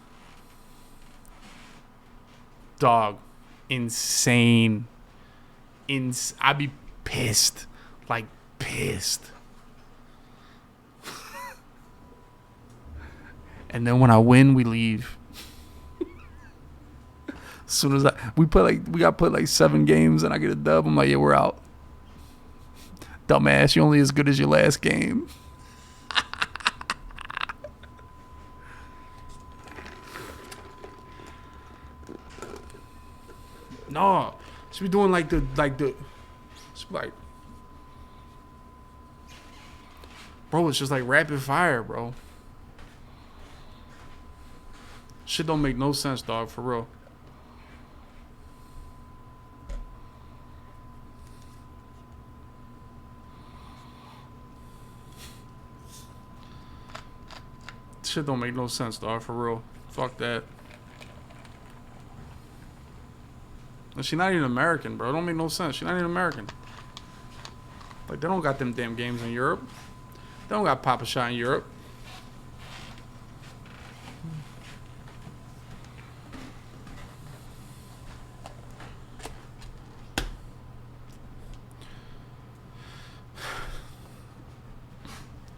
dog, insane. I'd be pissed, like pissed. And then when I win, we leave. As soon as we got put like 7 games and I get a dub, I'm like, yeah, we're out. Dumbass, you're only as good as your last game. No, should be doing like bro, it's just like rapid fire, bro. Shit don't make no sense, dog, for real. Shit don't make no sense, dog, for real. Fuck that. And she not even American, bro. It don't make no sense. She not even American. Like, they don't got them damn games in Europe. They don't got Pop-A-Shot in Europe.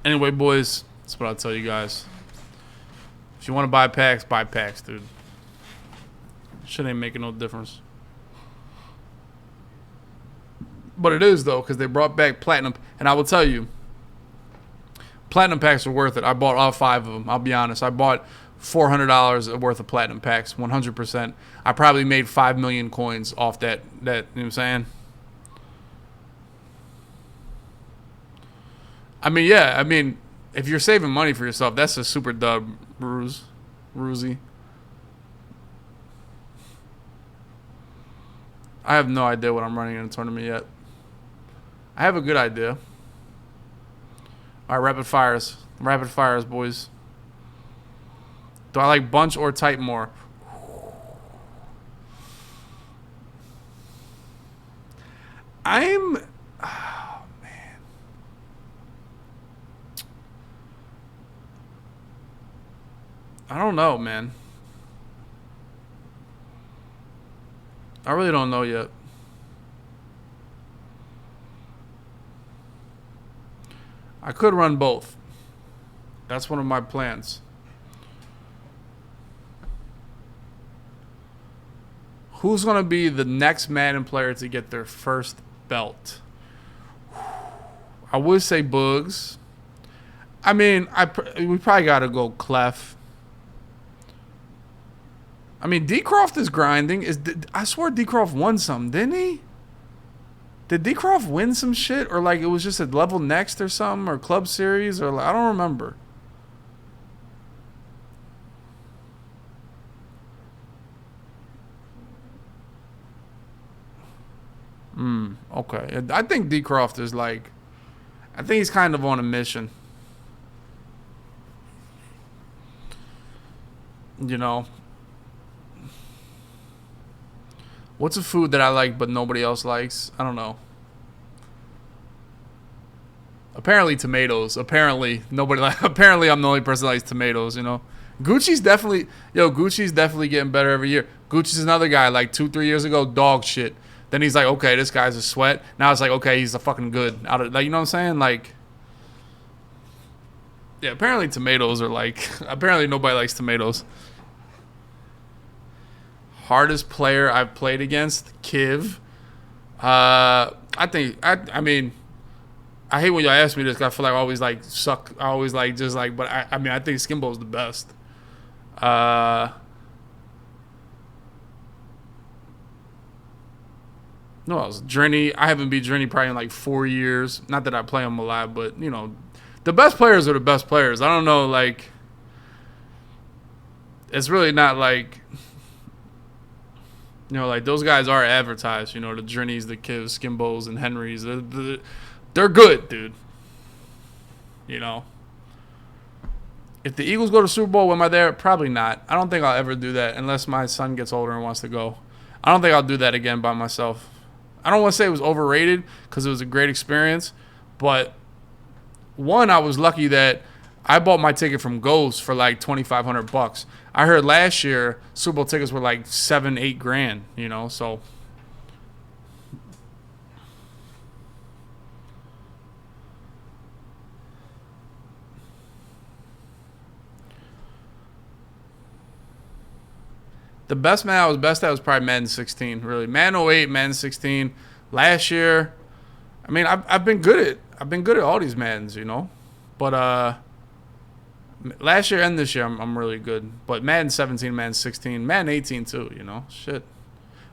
Anyway, boys, that's what I'll tell you guys. If you want to buy packs, dude. Shit ain't making no difference. But it is, though, because they brought back platinum. And I will tell you, platinum packs are worth it. I bought all 5 of them. I'll be honest. I bought $400 worth of platinum packs, 100%. I probably made 5 million coins off that. You know what I'm saying? I mean, yeah. I mean, if you're saving money for yourself, that's a super dub, Roozy. I have no idea what I'm running in a tournament yet. I have a good idea. All right, rapid fires. Rapid fires, boys. Do I like bunch or type more? I'm. Oh, man. I don't know, man. I really don't know yet. I could run both. That's one of my plans. Who's going to be the next Madden player to get their first belt? I would say Boogs. I mean, we probably got to go Clef. I mean, D. Croft is grinding. I swear D. Croft won some, didn't he? Did D. Croft win some shit? Or like it was just a level next or something? Or Club Series? Or I don't remember. Okay. I think D. Croft is like... I think he's kind of on a mission. You know? What's a food that I like but nobody else likes? I don't know. Apparently tomatoes. Apparently nobody like. Apparently I'm the only person that likes tomatoes. You know, Gucci's definitely getting better every year. Gucci's another guy like 2-3 years ago, dog shit. Then he's like, okay, this guy's a sweat. Now it's like, okay, he's a fucking good. Out of like, you know what I'm saying? Like, yeah. Apparently tomatoes are like. Apparently nobody likes tomatoes. Hardest player I've played against, Kiv. I think I mean, I hate when y'all ask me this. 'Cause I feel like I always like suck. I always like just like, but I mean, I think Skimbo's the best. No, I was Drenny. I haven't beat Drenny probably in like 4 years. Not that I play him a lot, but you know, the best players are the best players. I don't know, like, it's really not like, you know, like those guys are advertised. You know, the Drennys, the Kivs, Skimbos, and Henrys. They're good, dude. You know, if the Eagles go to Super Bowl, am I there? Probably not. I don't think I'll ever do that unless my son gets older and wants to go. I don't think I'll do that again by myself. I don't want to say it was overrated because it was a great experience, but one, I was lucky that I bought my ticket from Ghost for like $2,500. I heard last year Super Bowl tickets were like 7-8 grand. You know, so. The best man I was best at was probably Madden 16. Really, Madden 08, Madden 16. Last year, I mean, I've been good at all these Maddens, you know, but last year and this year I'm really good. But Madden 17, Madden 16, Madden 18 too, you know, shit.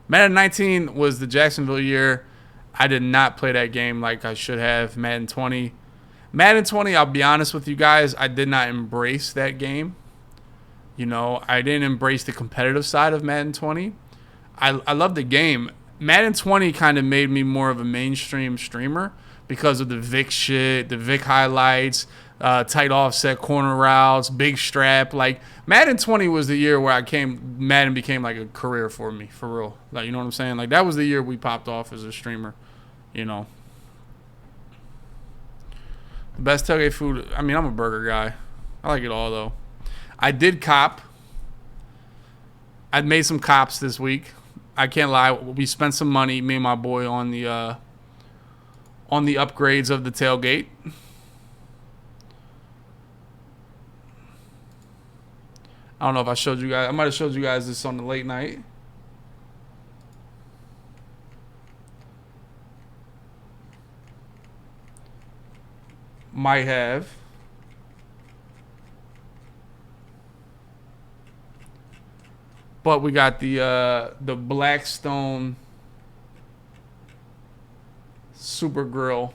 Madden 19 was the Jacksonville year. I did not play that game like I should have. Madden 20, I'll be honest with you guys, I did not embrace that game. You know, I didn't embrace the competitive side of Madden 20. I love the game. Madden 20 kind of made me more of a mainstream streamer because of the Vic shit, the Vic highlights, tight offset corner routes, big strap. Like, Madden 20 was the year where Madden became like a career for me, for real. Like, you know what I'm saying? Like, that was the year we popped off as a streamer, you know. The best tailgate food, I mean, I'm a burger guy. I like it all, though. I did cop. I made some cops this week. I can't lie. We spent some money, me and my boy, on the upgrades of the tailgate. I don't know if I showed you guys. I might have showed you guys this on the late night. Might have. But we got the Blackstone Super Grill.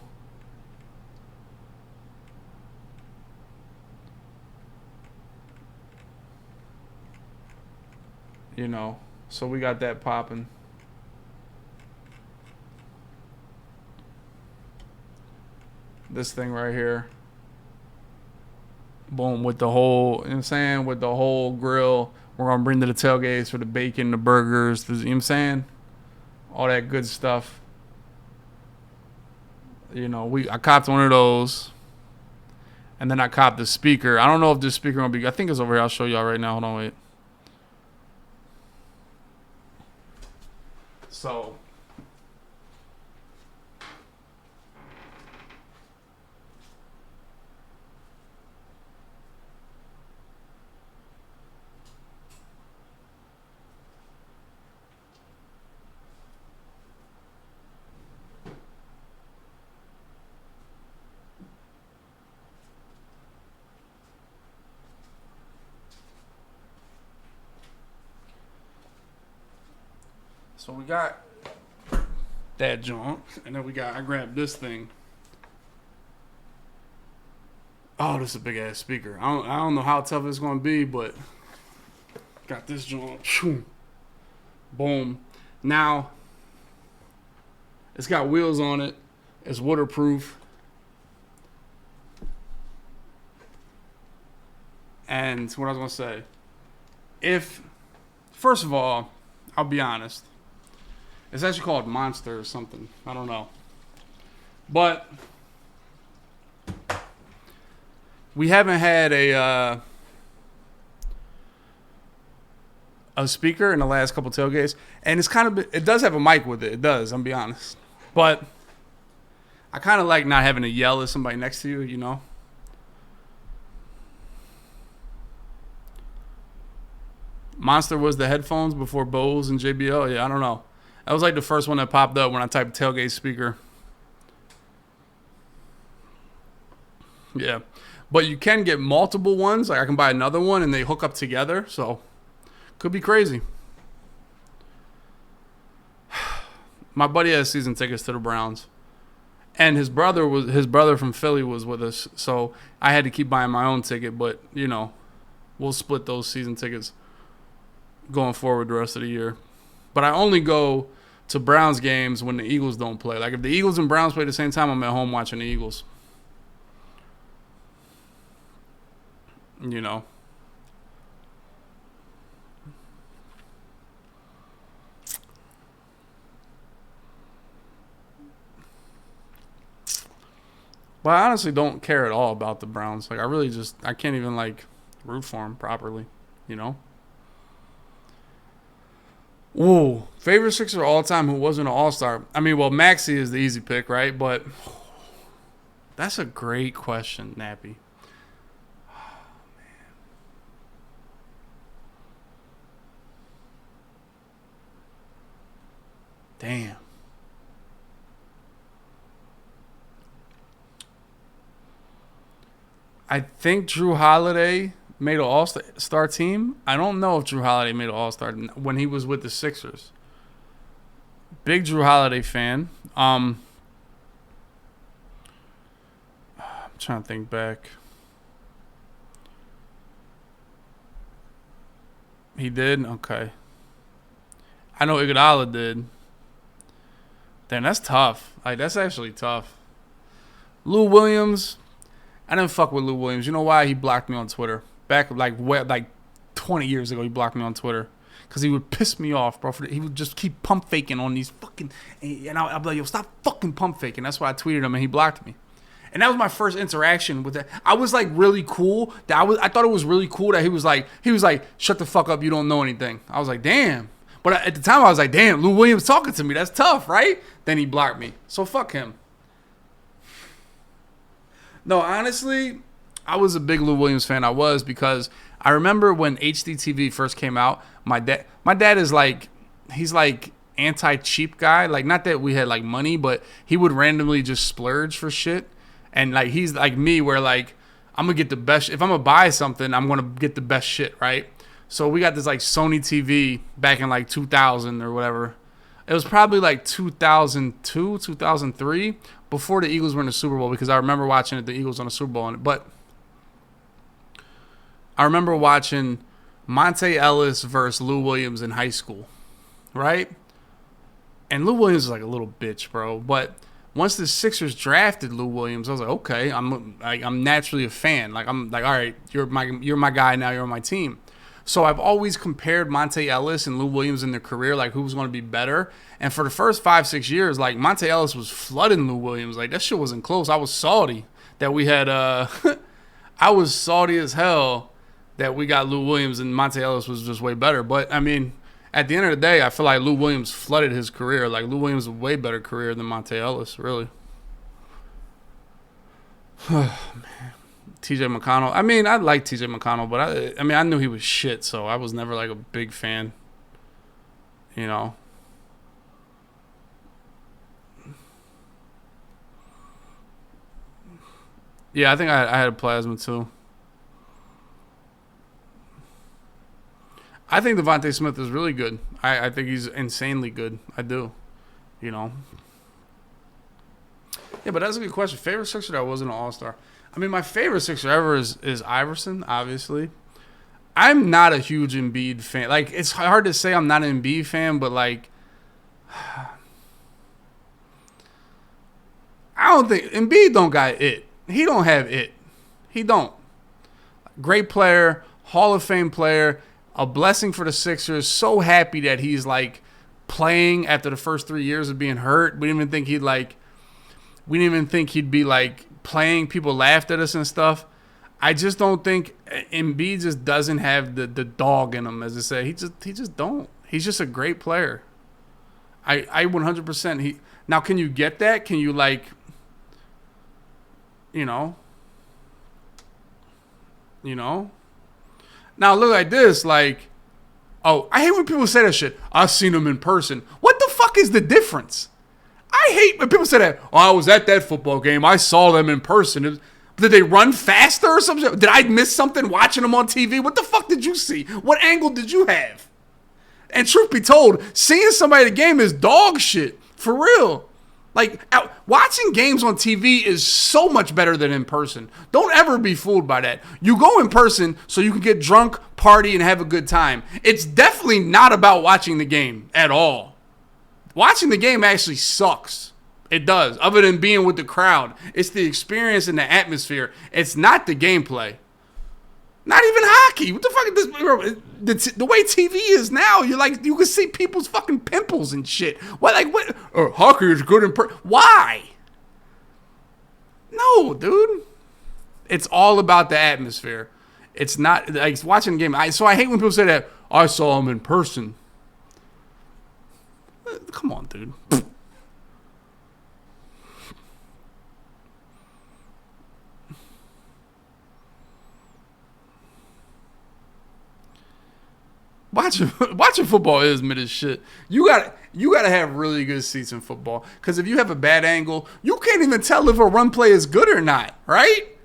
You know, so we got that popping. This thing right here. Boom, with the whole, you know what I'm saying, with the whole grill. We're going to bring to the tailgates for the bacon, the burgers, you know what I'm saying? All that good stuff. I copped one of those, and then I copped the speaker. I don't know if this speaker will be. I think it's over here. I'll show y'all right now. Hold on, wait. So. So we got that joint, and then I grabbed this thing. Oh, this is a big ass speaker. I don't know how tough it's gonna be, but got this joint. Boom. Now it's got wheels on it. It's waterproof. And what I was gonna say, first of all, I'll be honest. It's actually called Monster or something. I don't know. But we haven't had a speaker in the last couple tailgates, and it does have a mic with it. It does. I'm be honest, but I kind of like not having to yell at somebody next to you. You know. Monster was the headphones before Bose and JBL. Yeah, I don't know. That was like the first one that popped up when I typed tailgate speaker. Yeah. But you can get multiple ones. Like I can buy another one and they hook up together. So could be crazy. My buddy has season tickets to the Browns. And his brother from Philly was with us. So I had to keep buying my own ticket, but we'll split those season tickets going forward the rest of the year. But I only go to Browns games when the Eagles don't play. Like if the Eagles and Browns play at the same time, I'm at home watching the Eagles. But I honestly don't care at all about the Browns. Like I can't even root for them properly, Whoa. Favorite Sixer all time who wasn't an all-star? I mean, well, Maxey is the easy pick, right? But that's a great question, Nappy. Oh, man. Damn. I think Drew Holiday made an all-star team. I don't know if Drew Holiday made an all-star when he was with the Sixers. Big Drew Holiday fan. I'm trying to think back. He did? Okay. I know Iguodala did. Damn, that's tough. That's actually tough. Lou Williams. I didn't fuck with Lou Williams. You know why? He blocked me on Twitter. Back like 20 years ago, he blocked me on Twitter because he would piss me off, bro. He would just keep pump faking on these fucking, and I'd be like, yo, stop fucking pump faking. That's why I tweeted him and he blocked me. And that was my first interaction with that. I was like really cool. I thought it was really cool that he was like, shut the fuck up, you don't know anything. I was like, damn. But at the time I was like, damn, Lou Williams talking to me. That's tough, right? Then he blocked me. So fuck him. No, honestly, I was a big Lou Williams fan. I was because I remember when HDTV first came out. My dad is he's anti-cheap guy. Like, not that we had money, but he would randomly just splurge for shit. And he's like me, where I'm gonna get the best. If I'm gonna buy something, I'm gonna get the best shit, right? So we got this Sony TV back in 2000 or whatever. It was probably 2002, 2003. Before the Eagles were in the Super Bowl, because I remember watching the Eagles on the Super Bowl. But I remember watching Monte Ellis versus Lou Williams in high school, right? And Lou Williams is a little bitch, bro. But once the Sixers drafted Lou Williams, I was like, okay, I'm naturally a fan. I'm all right, you're my guy now. You're on my team. So I've always compared Monte Ellis and Lou Williams in their career, like who was going to be better. And for the first 5-6 years, like Monte Ellis was flooding Lou Williams. Like that shit wasn't close. I was salty that we had. I was salty as hell that we got Lou Williams and Monte Ellis was just way better. But I mean, at the end of the day, I feel like Lou Williams flooded his career. Like Lou Williams was a way better career than Monte Ellis, really. TJ McConnell. I mean, I like TJ McConnell, but I mean, I knew he was shit, so I was never like a big fan. You know. Yeah, I think I had a plasma too. I think Devontae Smith is really good. I think he's insanely good. I do. You know. Yeah, but that's a good question. Favorite Sixer that wasn't an All-Star? I mean, my favorite Sixer ever is Iverson, obviously. I'm not a huge Embiid fan. Like, it's hard to say I'm not an Embiid fan, but, like, I don't think Embiid don't got it. He don't have it. He don't. Great player, Hall of Fame player, a blessing for the Sixers. So happy that he's, like, playing after the first 3 years of being hurt. We didn't even think he'd be, like, playing. People laughed at us and stuff. I just don't think Embiid just doesn't have the dog in him, as they say. He just don't. He's just a great player. I 100%. Now, can you get that? Can you, like, you know? Now look like this, like, oh, I hate when people say that shit. I've seen him in person. What the fuck is the difference? I hate when people say that. Oh, I was at that football game. I saw them in person. Did they run faster or something? Did I miss something watching them on TV? What the fuck did you see? What angle did you have? And truth be told, seeing somebody at a game is dog shit. For real. Like, watching games on TV is so much better than in person. Don't ever be fooled by that. You go in person so you can get drunk, party, and have a good time. It's definitely not about watching the game at all. Watching the game actually sucks. It does. Other than being with the crowd. It's the experience and the atmosphere. It's not the gameplay. Not even hockey. What the fuck is this? The way TV is now, you can see people's fucking pimples and shit. What? Hockey is good in why? No, dude. It's all about the atmosphere. It's not like watching a game. So I hate when people say that. I saw him in person. Come on, dude. Watching football is mid as shit. You gotta have really good seats in football. Because if you have a bad angle, you can't even tell if a run play is good or not, right?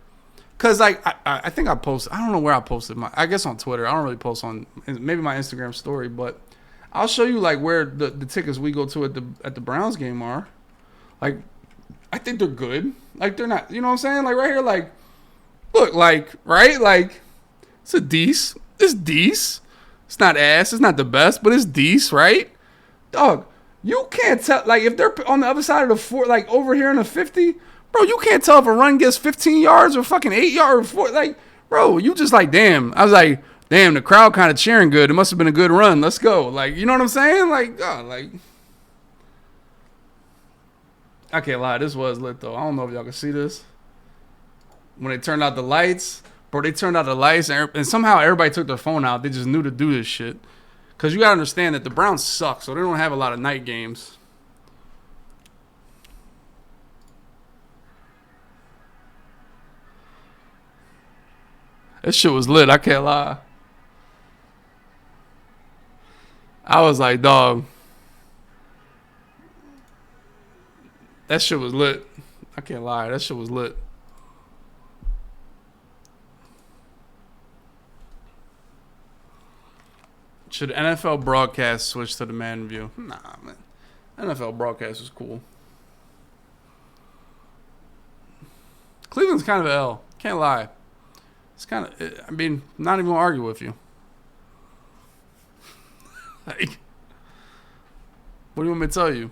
Because like I think I posted. I don't know where I posted I guess on Twitter. I don't really post on maybe my Instagram story, but I'll show you like where the tickets we go to at the Browns game are. Like, I think they're good. Like they're not. You know what I'm saying? Like right here, like look, like right, like it's a decent. It's decent. It's not ass. It's not the best, but it's decent, right? Dog, you can't tell. Like, if they're on the other side of the 4, like, over here in the 50, bro, you can't tell if a run gets 15 yards or fucking 8 yards. Or 4. Like, bro, you just like, damn. I was like, damn, the crowd kind of cheering good. It must have been a good run. Let's go. Like, you know what I'm saying? Like, like. I can't lie. This was lit, though. I don't know if y'all can see this. When they turned out the lights. Bro, they turned out the lights, and somehow everybody took their phone out. They just knew to do this shit. Because you got to understand that the Browns suck, so they don't have a lot of night games. This shit was lit, I can't lie. I was like, dog. That shit was lit. I can't lie, that shit was lit. Should NFL broadcast switch to the man view? Nah, man. NFL broadcast is cool. Cleveland's kind of an L. Can't lie. It's kind of, I mean, not even gonna argue with you. Like, what do you want me to tell you?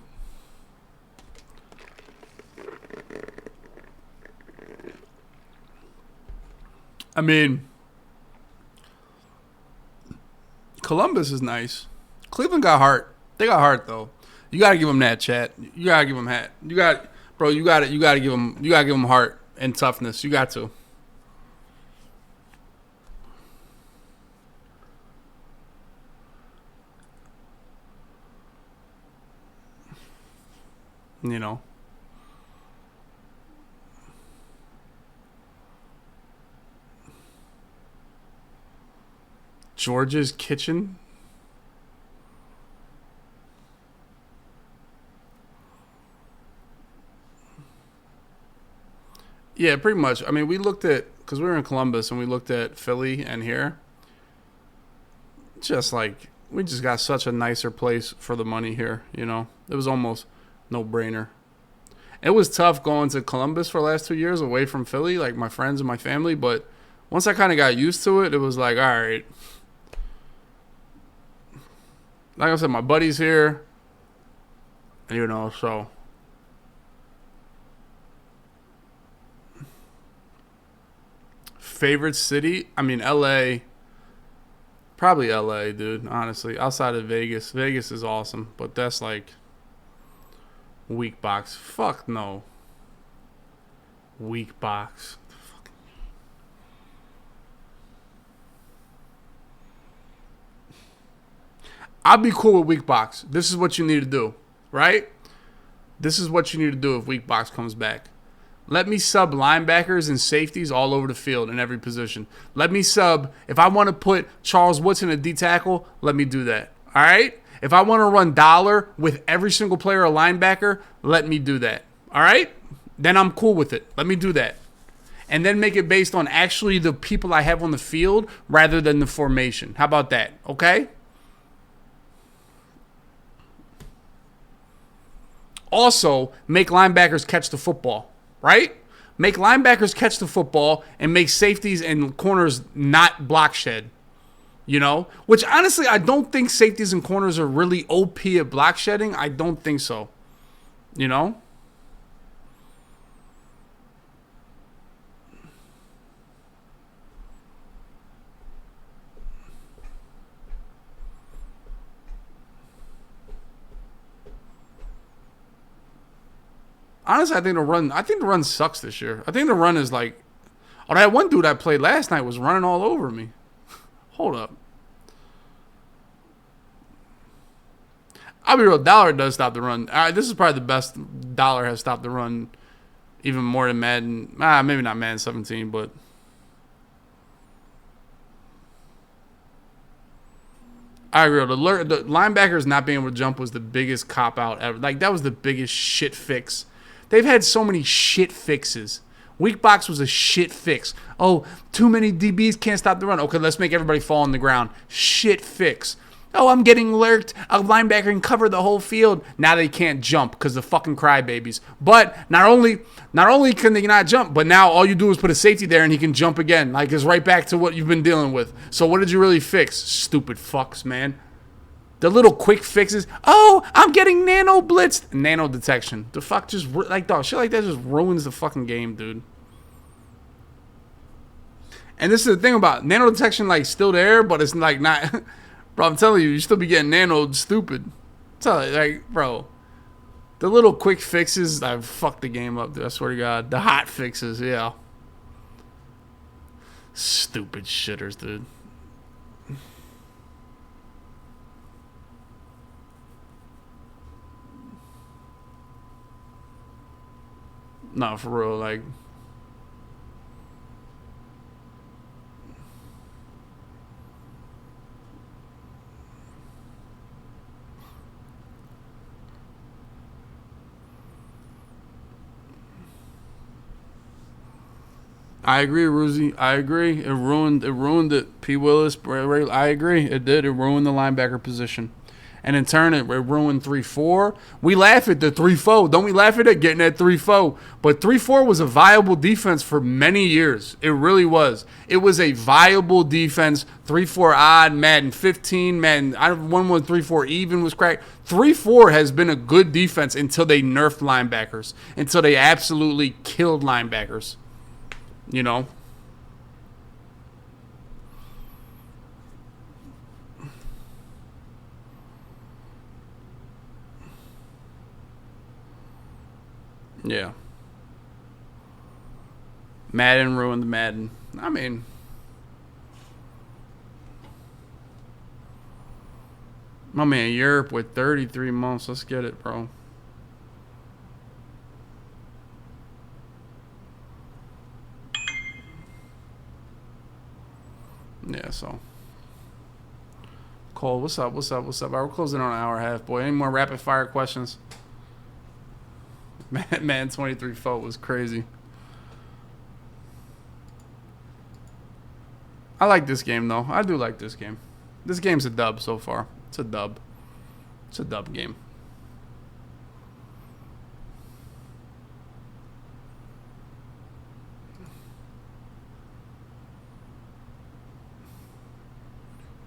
I mean, Columbus is nice. Cleveland got heart. They got heart though. You gotta give them that, chat. You gotta give them hat. You got, bro. You got it. You gotta give them. You gotta give them heart and toughness. You got to. You know. George's Kitchen. Yeah, pretty much. I mean, we looked at, because we were in Columbus and we looked at Philly and here. Just like, we just got such a nicer place for the money here, you know? It was almost no brainer. It was tough going to Columbus for the last 2 years away from Philly, like my friends and my family, but once I kind of got used to it, it was like, all right. Like I said, my buddy's here, you know, so. Favorite city? I mean, LA. Probably LA, dude, honestly. Outside of Vegas. Vegas is awesome, but that's like weak box. Fuck no. Weak box. I'd be cool with weak box. This is what you need to do, right? This is what you need to do if weak box comes back. Let me sub linebackers and safeties all over the field in every position. Let me sub, if I want to put Charles Woodson a D tackle, let me do that. All right? If I want to run dollar with every single player a linebacker, let me do that. All right? Then I'm cool with it. Let me do that. And then make it based on actually the people I have on the field rather than the formation. How about that? Okay? Also, make linebackers catch the football, right? Make linebackers catch the football and make safeties and corners not block shed, you know? Which, honestly, I don't think safeties and corners are really OP at block shedding. I don't think so, you know? Honestly, I think the run sucks this year. I think the run is like, oh, that one dude I played last night was running all over me. Hold up. I'll be real, Dollar does stop the run. This is probably the best Dollar has stopped the run, even more than Madden. Maybe not Madden 17, but I agree. The linebackers not being able to jump was the biggest cop out ever. Like, that was the biggest shit fix. They've had so many shit fixes. Weak box was a shit fix. Oh, too many DBs can't stop the run. Okay, let's make everybody fall on the ground. Shit fix. Oh, I'm getting lurked. A linebacker can cover the whole field. Now they can't jump because the fucking crybabies. But not only can they not jump, but now all you do is put a safety there and he can jump again. Like, it's right back to what you've been dealing with. So what did you really fix? Stupid fucks, man. The little quick fixes. Oh, I'm getting nano blitzed. Nano detection. The fuck just, like, dog, shit like that just ruins the fucking game, dude. And this is the thing about nano detection, like, still there, but it's like not. Bro, I'm telling you, you still be getting nanoed stupid. Tell you, like, bro. The little quick fixes, I fucked the game up, dude. I swear to God. The hot fixes, yeah. Stupid shitters, dude. No, for real, like. I agree, Ruzi. I agree. It ruined it. P. Willis, I agree. It did. It ruined the linebacker position. And in turn, it ruined 3-4. We laugh at the 3-4. Don't we laugh at it getting that 3-4? But 3-4 was a viable defense for many years. It really was. It was a viable defense. 3-4 odd, Madden 15, Madden 1-1, 3-4 even was cracked. 3-4 has been a good defense until they nerfed linebackers. Until they absolutely killed linebackers. You know? Yeah. Madden ruined Madden. I mean, my man, Europe with 33 months. Let's get it, bro. Yeah, so. Cole, what's up? What's up? What's up? We're closing on an hour and a half, boy. Any more rapid fire questions? Man, 23 foot was crazy. I like this game, though. I do like this game. This game's a dub so far. It's a dub. It's a dub game.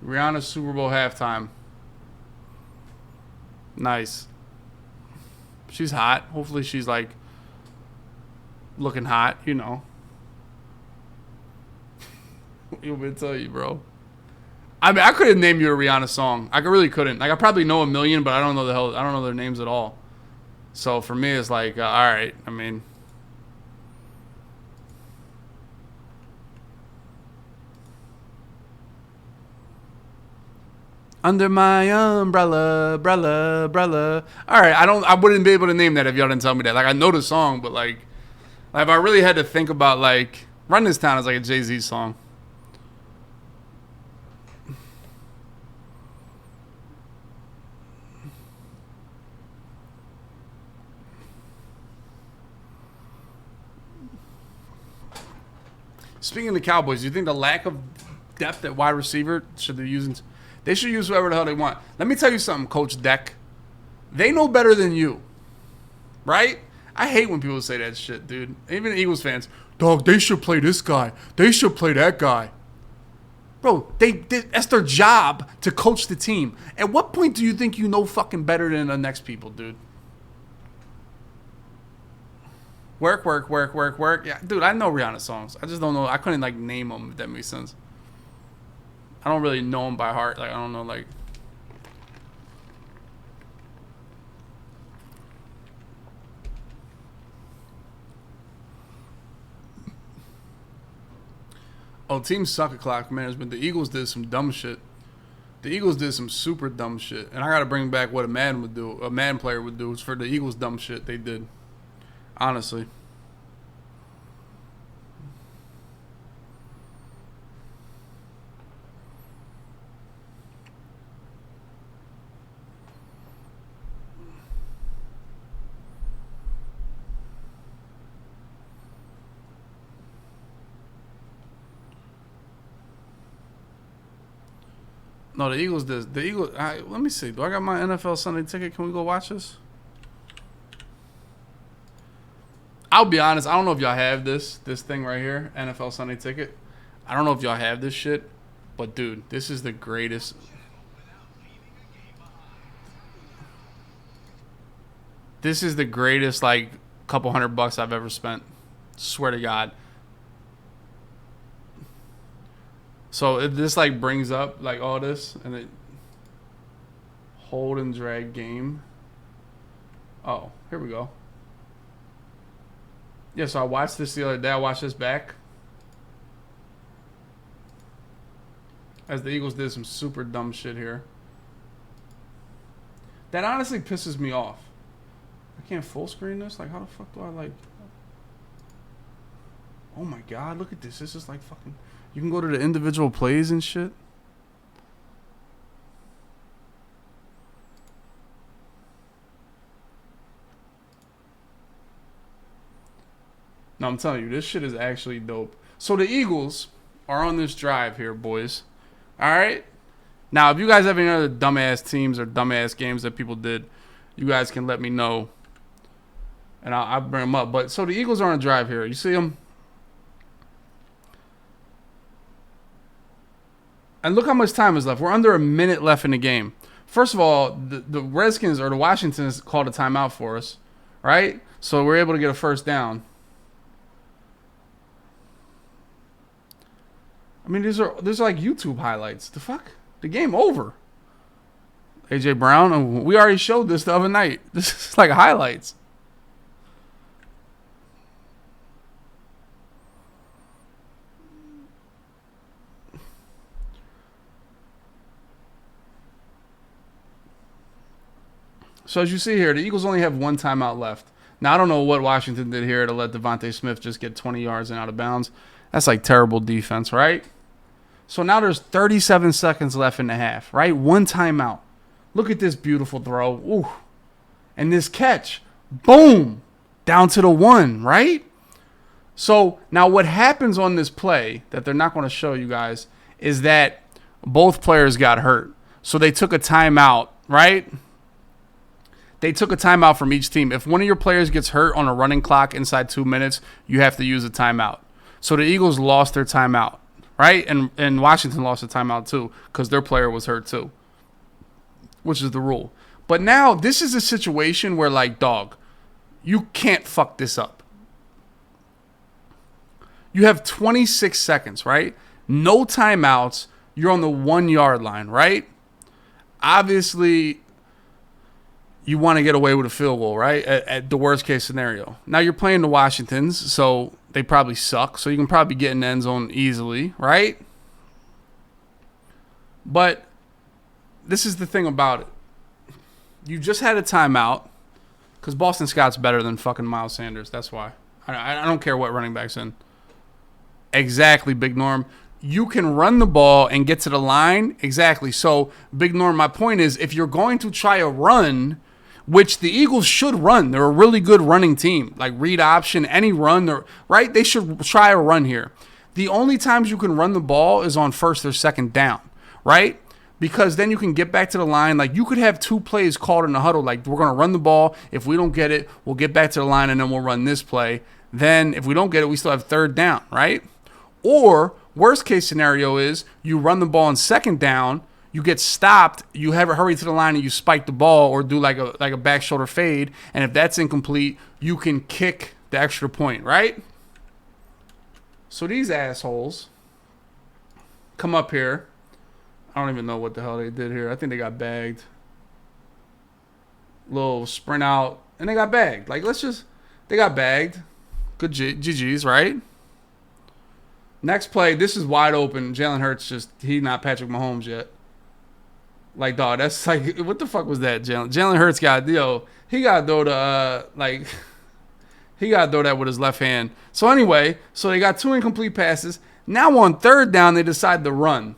Rihanna's Super Bowl halftime. Nice. She's hot. Hopefully she's like looking hot, you know. You want me to tell you, bro? I mean, I couldn't name you a Rihanna song. I really couldn't. Like, I probably know a million, but I don't know I don't know their names at all. So for me, it's like, all right. I mean, under my umbrella, umbrella. All right, I wouldn't be able to name that if y'all didn't tell me that. Like, I know the song, but like if I really had to think about like Run This Town is like a Jay-Z song. Speaking of the Cowboys, do you think the lack of depth at wide receiver should they use? They should use whoever the hell they want. Let me tell you something, Coach Deck. They know better than you, right? I hate when people say that shit, dude. Even Eagles fans, dog. They should play this guy. They should play that guy. Bro, that's their job to coach the team. At what point do you think you know fucking better than the next people, dude? Work. Yeah, dude, I know Rihanna songs. I just don't know. I couldn't like name them. If that makes sense. I don't really know them by heart. Like I don't know like. Oh, teams suck at clock management. The Eagles did some dumb shit. The Eagles did some super dumb shit, and I gotta bring back what a man would do. A man player would do. It's for the Eagles dumb shit they did. Honestly. No, the Eagles did. The Eagles. Let me see. Do I got my NFL Sunday ticket? Can we go watch this? I'll be honest. I don't know if y'all have this thing right here, NFL Sunday ticket. I don't know if y'all have this shit, but dude, this is the greatest. This is the greatest like couple $100 I've ever spent. Swear to God. So this like brings up like all this and it hold and drag game. Oh, here we go. Yeah, so I watched this the other day. I watched this back. As the Eagles did some super dumb shit here. That honestly pisses me off. I can't full screen this? Like, how the fuck do I, like... Oh my god, look at this. This is like fucking... You can go to the individual plays and shit. No, I'm telling you, this shit is actually dope. So the Eagles are on this drive here, boys. All right? Now, if you guys have any other dumbass teams or dumbass games that people did, you guys can let me know. And I'll bring them up. But so the Eagles are on a drive here. You see them? And look how much time is left. We're under a minute left in the game. First of all, the Redskins or the Washingtons called a timeout for us, right? So we're able to get a first down. I mean, these are like YouTube highlights. The fuck? The game over. AJ Brown, we already showed this the other night. This is like highlights. So as you see here, the Eagles only have one timeout left. Now, I don't know what Washington did here to let Devontae Smith just get 20 yards and out of bounds. That's like terrible defense, right? So now there's 37 seconds left in the half, right? One timeout. Look at this beautiful throw. Ooh. And this catch. Boom. Down to the 1, right? So now what happens on this play that they're not going to show you guys is that both players got hurt. So they took a timeout, right? They took a timeout from each team. If one of your players gets hurt on a running clock inside 2 minutes, you have to use a timeout. So the Eagles lost their timeout, right? And Washington lost a timeout too because their player was hurt too, which is the rule. But now this is a situation where, like, dog, you can't fuck this up. You have 26 seconds, right? No timeouts. You're on the 1 yard line, right? Obviously, you want to get away with a field goal, right? At the worst case scenario. Now you're playing the Washingtons, so they probably suck. So you can probably get in the end zone easily, right? But this is the thing about it. You just had a timeout because Boston Scott's better than fucking Miles Sanders. That's why. I don't care what running back's in. Exactly, Big Norm. You can run the ball and get to the line. Exactly. So, Big Norm, my point is, if you're going to try a run, which the Eagles should run, they're a really good running team. Like read option, any run, right? They should try a run here. The only times you can run the ball is on first or second down, right? Because then you can get back to the line. Like, you could have 2 plays called in the huddle. Like, we're going to run the ball. If we don't get it, we'll get back to the line, and then we'll run this play. Then, if we don't get it, we still have third down, right? Or, worst case scenario is you run the ball on second down, you get stopped, you have a hurry to the line, and you spike the ball or do like a back shoulder fade. And if that's incomplete, you can kick the extra point, right? So these assholes come up here. I don't even know what the hell they did here. I think they got bagged. Little sprint out, and they got bagged. Like, they got bagged. Good GG's, right? Next play, this is wide open. Jalen Hurts he's not Patrick Mahomes yet. Like, dog, that's like, what the fuck was that, Jalen? Jalen Hurts he got to throw he got to throw that with his left hand. So anyway, they got 2 incomplete passes. Now on third down, they decide to run.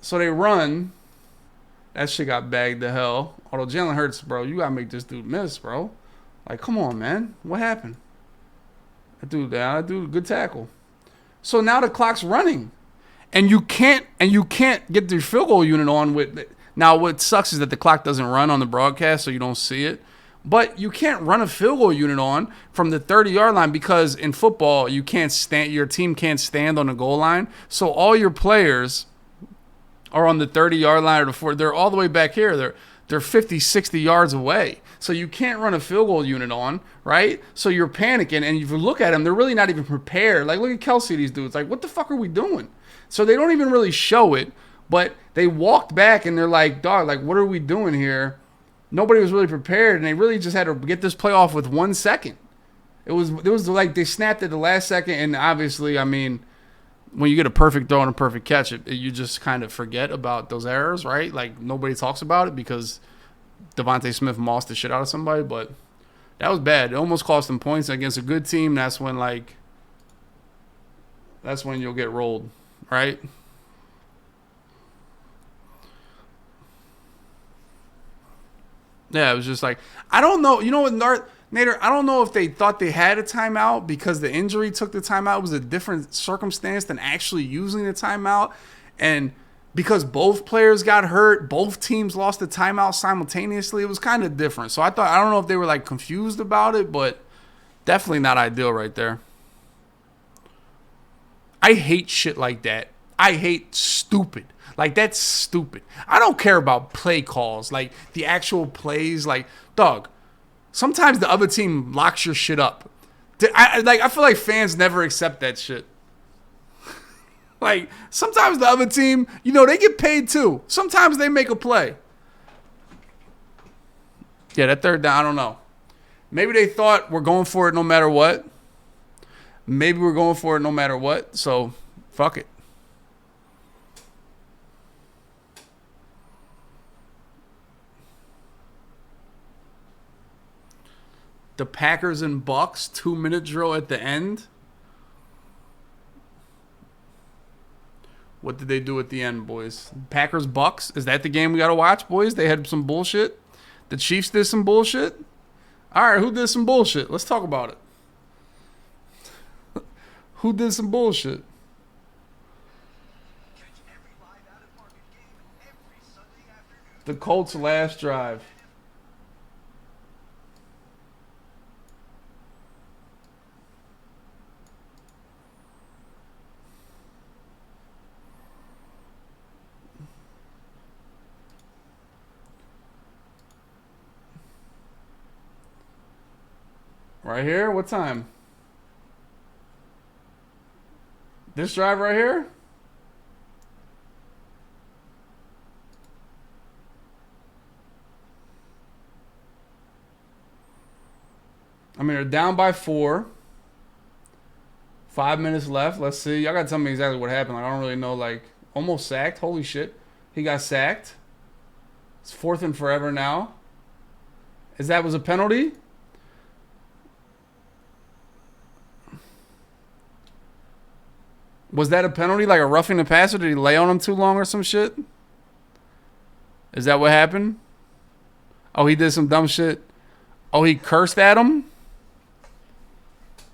So they run. That shit got bagged to hell. Although Jalen Hurts, bro, you got to make this dude miss, bro. Like, come on, man. What happened? That dude, good tackle. So now the clock's running. And you can't get the field goal unit on with it. Now, what sucks is that the clock doesn't run on the broadcast, so you don't see it. But you can't run a field goal unit on from the 30-yard line because in football, your team can't stand on the goal line. So all your players are on the 30-yard line or the 40. They're all the way back here. They're 50, 60 yards away. So you can't run a field goal unit on, right? So you're panicking, and if you look at them, they're really not even prepared. Like, look at Kelsey, these dudes. Like, what the fuck are we doing? So they don't even really show it, but they walked back, and they're like, dog, like, what are we doing here? Nobody was really prepared, and they really just had to get this play off with 1 second. It was like they snapped at the last second, and obviously, I mean, when you get a perfect throw and a perfect catch, you just kind of forget about those errors, right? Like, nobody talks about it because Devontae Smith mossed the shit out of somebody, but that was bad. It almost cost them points against a good team. That's when you'll get rolled, right? Yeah, it was just like, I don't know. You know what, Nader, I don't know if they thought they had a timeout because the injury took the timeout. It was a different circumstance than actually using the timeout. And because both players got hurt, both teams lost the timeout simultaneously. It was kind of different. So I don't know if they were like confused about it, but definitely not ideal right there. I hate shit like that. I hate stupid. Like, that's stupid. I don't care about play calls, like the actual plays. Like, dog, sometimes the other team locks your shit up. I feel like fans never accept that shit. Like, sometimes the other team, they get paid too. Sometimes they make a play. Yeah, that third down, I don't know. Maybe they thought we're going for it no matter what. Maybe we're going for it no matter what. So, fuck it. The Packers and Bucks 2-minute drill at the end. What did they do at the end, boys? Packers Bucks. Is that the game we got to watch, boys? They had some bullshit. The Chiefs did some bullshit. All right, who did some bullshit? Let's talk about it. Who did some bullshit? The Colts' last drive. Right here? What time? This drive right here? I mean, they're down by 4. 5 minutes left. Let's see. Y'all got to tell me exactly what happened. Like, I don't really know. Like, almost sacked. Holy shit. He got sacked. It's 4th and forever now. Was a penalty? Was that a penalty? Like a roughing the passer? Did he lay on him too long or some shit? Is that what happened? Oh, he did some dumb shit. Oh, he cursed at him?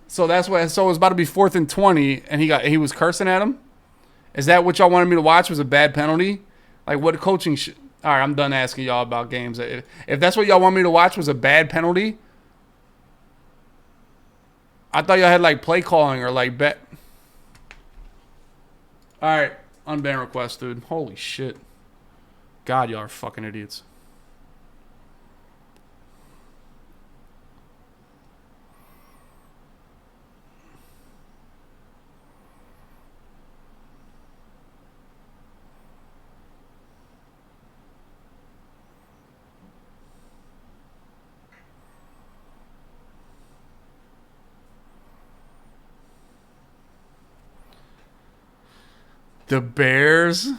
So that's what. So it was about to be 4th and 20, and he was cursing at him. Is that what y'all wanted me to watch? Was a bad penalty? Like what coaching? All right, I'm done asking y'all about games. If that's what y'all want me to watch, was a bad penalty. I thought y'all had like play calling or like bet. All right, unban request, dude. Holy shit. God, y'all are fucking idiots. The Bears.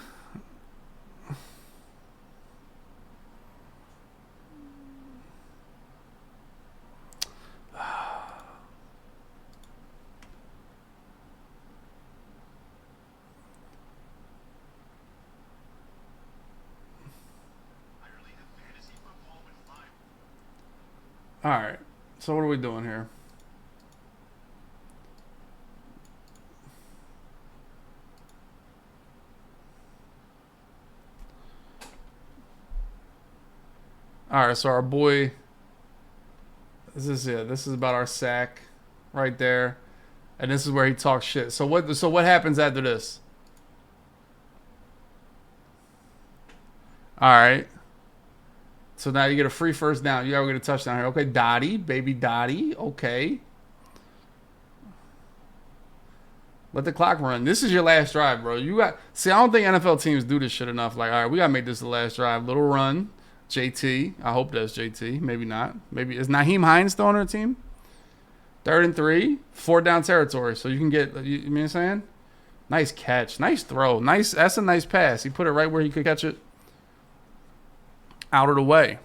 All right. So what are we doing here? All right, so our boy, this is about our sack right there. And this is where he talks shit. So what happens after this? All right. So now you get a free first down. You gotta get a touchdown here. Okay, Dottie, baby Dottie. Okay. Let the clock run. This is your last drive, bro. I don't think NFL teams do this shit enough. Like, all right, we gotta make this the last drive. Little run. JT. I hope that's JT. Maybe not. Maybe is Naheem Hines still on our team? 3rd and 3, 4th down territory. So you can get. You know what I'm saying? Nice catch. Nice throw. Nice. That's a nice pass. He put it right where he could catch it. Out of the way.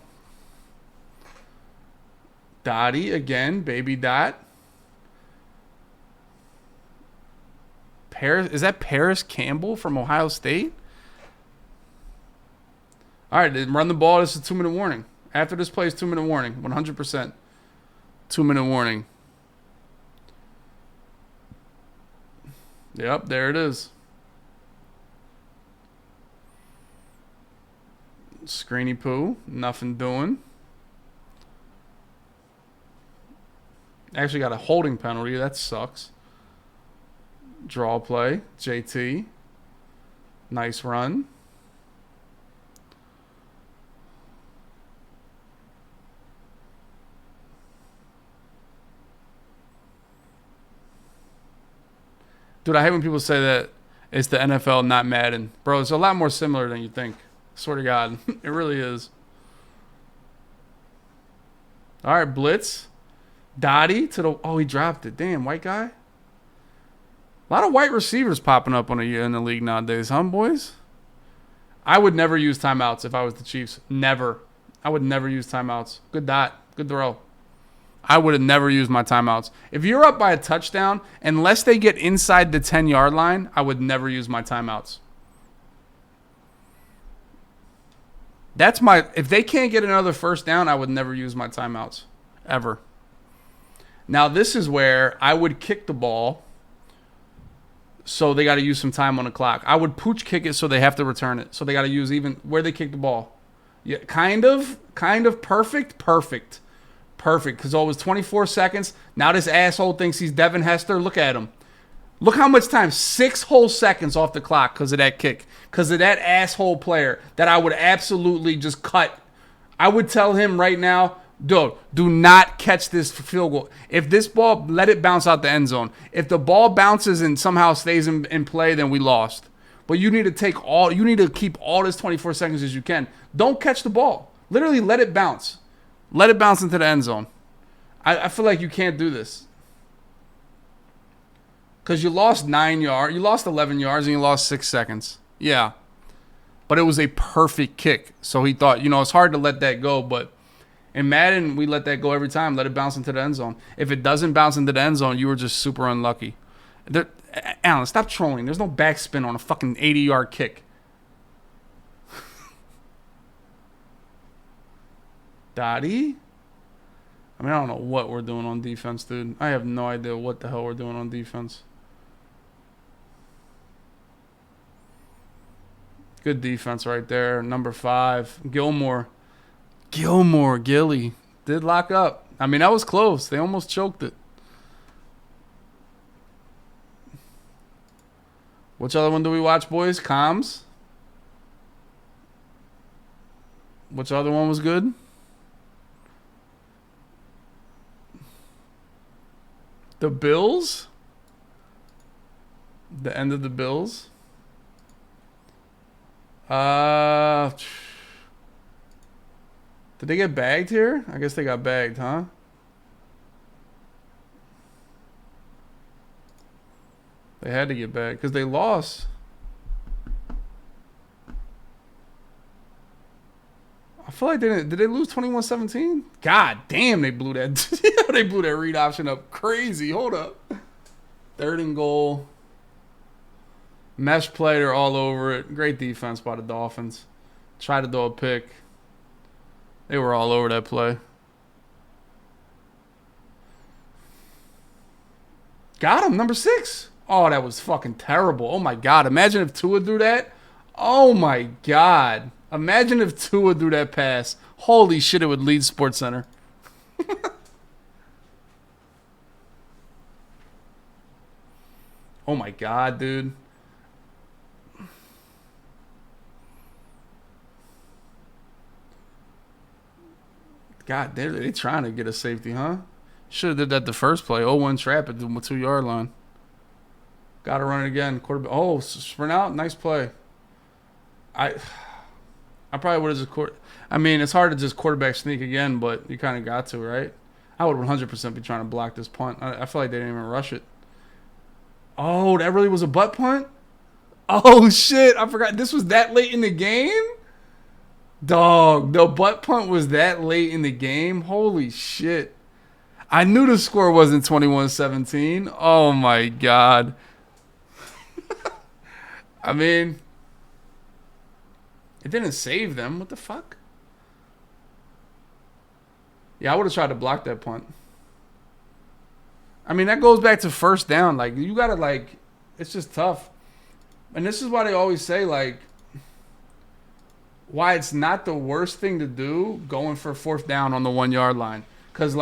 Dottie again, baby Dot. Is that Paris Campbell from Ohio State? All right, run the ball. This is a 2-minute warning. After this play is 2-minute warning. 100%. 2-minute warning. Yep, there it is. Screeny poo. Nothing doing. Actually got a holding penalty. That sucks. Draw play. JT. Nice run. Dude, I hate when people say that it's the NFL, not Madden. Bro, it's a lot more similar than you think. Swear to God. It really is. All right, blitz. Dottie to the... Oh, he dropped it. Damn, white guy. A lot of white receivers popping up in the league nowadays, huh, boys? I would never use timeouts if I was the Chiefs. Never. I would never use timeouts. Good dot. Good throw. I would have never used my timeouts. If you're up by a touchdown, unless they get inside the 10-yard line, I would never use my timeouts. If they can't get another first down, I would never use my timeouts. Ever. Now, this is where I would kick the ball, so they got to use some time on the clock. I would pooch kick it so they have to return it. So they got to use even where they kick the ball. Yeah, kind of perfect. Perfect. Because it was 24 seconds. Now this asshole thinks he's Devin Hester. Look at him. Look how much time. 6 whole seconds off the clock because of that kick. Because of that asshole player that I would absolutely just cut. I would tell him right now, dude, do not catch this field goal. If this ball, let it bounce out the end zone. If the ball bounces and somehow stays in play, then we lost. But you need to keep all this 24 seconds as you can. Don't catch the ball. Literally let it bounce. Let it bounce into the end zone. I feel like you can't do this. Because you lost 9 yards, you lost 11 yards, and you lost 6 seconds. Yeah. But it was a perfect kick. So he thought, it's hard to let that go. But in Madden, we let that go every time. Let it bounce into the end zone. If it doesn't bounce into the end zone, you were just super unlucky. Alan, stop trolling. There's no backspin on a fucking 80-yard kick. Dottie? I mean, I don't know what we're doing on defense, dude. I have no idea what the hell we're doing on defense. Good defense right there. Number 5, Gilly did lock up. I mean, that was close. They almost choked it. Which other one do we watch, boys? Comms? Which other one was good? The Bills? The end of the Bills? Did they get bagged here? I guess they got bagged, huh? They had to get bagged because they lost. I feel like did they lose 21-17? God damn, they blew that. They blew that read option up crazy. Hold up. 3rd and goal. Mesh play, they're all over it. Great defense by the Dolphins. Tried to throw a pick. They were all over that play. Got him, number 6. Oh, that was fucking terrible. Oh, my God. Imagine if Tua threw that. Oh, my God. Imagine if Tua threw that pass. Holy shit, it would lead SportsCenter. Oh, my God, dude. God, they trying to get a safety, huh? Should have did that the first play. 0-1 trap at the 2-yard line. Got to run it again. Quarterback. Oh, sprint out. Nice play. I probably would have just I mean, it's hard to just quarterback sneak again, but you kind of got to, right? I would 100% be trying to block this punt. I feel like they didn't even rush it. Oh, that really was a butt punt? Oh, shit. I forgot. This was that late in the game? Dog, the butt punt was that late in the game? Holy shit. I knew the score wasn't 21-17. Oh, my God. I mean, it didn't save them. What the fuck? Yeah, I would have tried to block that punt. I mean, that goes back to first down. Like, you got to, it's just tough. And this is why they always say, why it's not the worst thing to do going for 4th down on the 1-yard line. Because,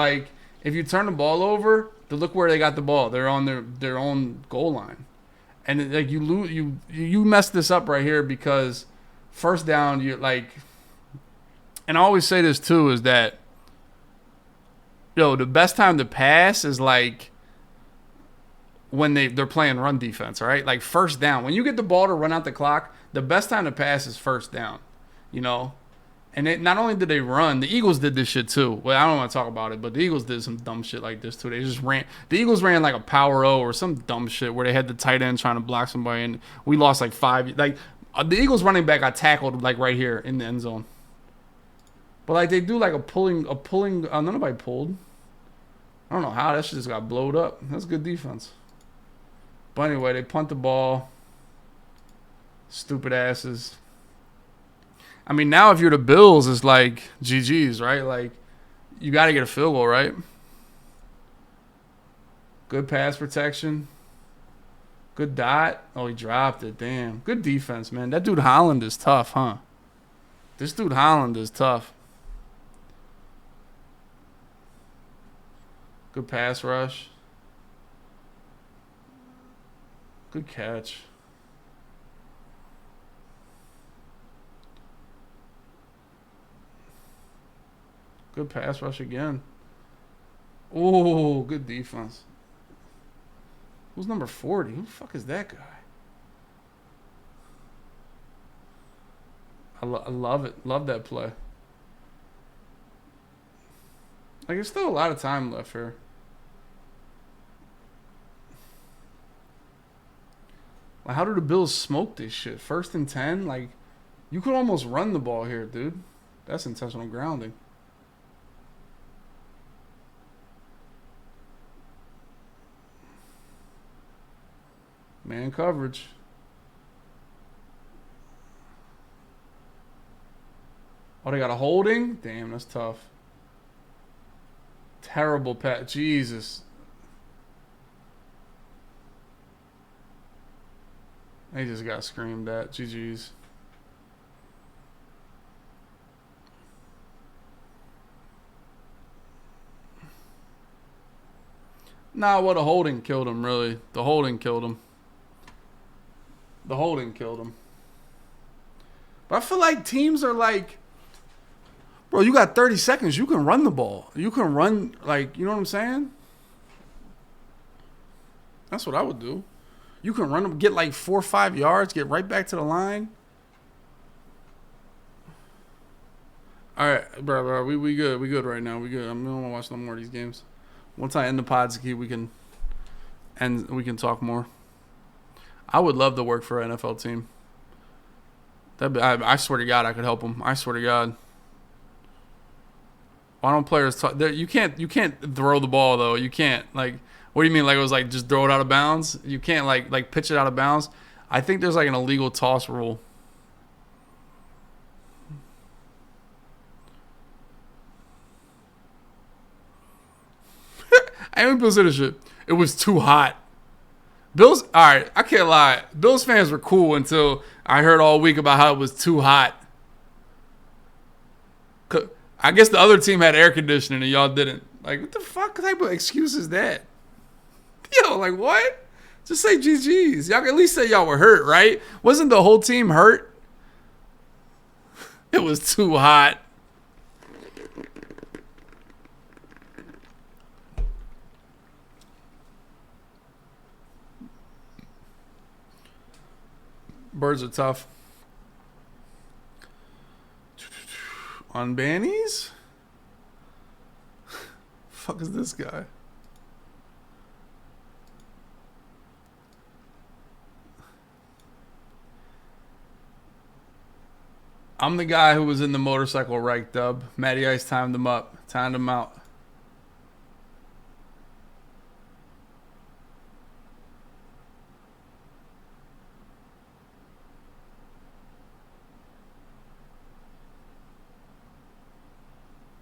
if you turn the ball over, look where they got the ball. They're on their own goal line. And, you messed this up right here because first down, you're and I always say this too, is that, the best time to pass is when they're playing run defense, all right? First down. When you get the ball to run out the clock, the best time to pass is first down, And not only did they run, the Eagles did this shit too. Well, I don't want to talk about it, but the Eagles did some dumb shit like this too. They just ran. The Eagles ran a power O or some dumb shit where they had the tight end trying to block somebody, and we lost 5. The Eagles running back got tackled right here in the end zone. But they do a pulling. Nobody pulled. I don't know how that shit just got blowed up. That's good defense. But anyway, they punt the ball. Stupid asses. I mean, now if you're the Bills, it's like GG's, right? Like, you got to get a field goal, right? Good pass protection. Good dot. Oh, he dropped it. Damn. Good defense, man. That dude Holland is tough, huh? This dude Holland is tough. Good pass rush. Good catch. Good pass rush again. Oh, good defense. Who's number 40? Who the fuck is that guy? I love it. Love that play. Like, there's still a lot of time left here. Like, how do the Bills smoke this shit? 1st and 10? Like, you could almost run the ball here, dude. That's intentional grounding. Man coverage. Oh, they got a holding? Damn, that's tough. Terrible pat. Jesus. They just got screamed at. GG's. Nah, what a holding killed him, really. The holding killed him. The holding killed him. But I feel like teams are like, bro, you got 30 seconds. You can run the ball. You can run, like, you know what I'm saying? That's what I would do. You can run them, get like 4 or 5 yards, get right back to the line. All right, bro, we good. We good right now. We good. I don't want to watch no more of these games. Once I end the pods, we can talk more. I would love to work for an NFL team. I swear to God, I could help them. I swear to God. Why don't players talk? You can't throw the ball though. You can't like. What do you mean? Like it was like just throw it out of bounds? You can't like pitch it out of bounds. I think there's like an illegal toss rule. I ain't Bills this shit. It was too hot. Bills, all right, I can't lie. Bills fans were cool until I heard all week about how it was too hot. I guess the other team had air conditioning and y'all didn't. Like, what the fuck type of excuse is that? Yo, like, what? Just say GG's. Y'all can at least say y'all were hurt, right? Wasn't the whole team hurt? It was too hot. Birds are tough. On bannies? Fuck is this guy? I'm the guy who was in the motorcycle wreck, Dub. Matty Ice timed him up. Timed him out.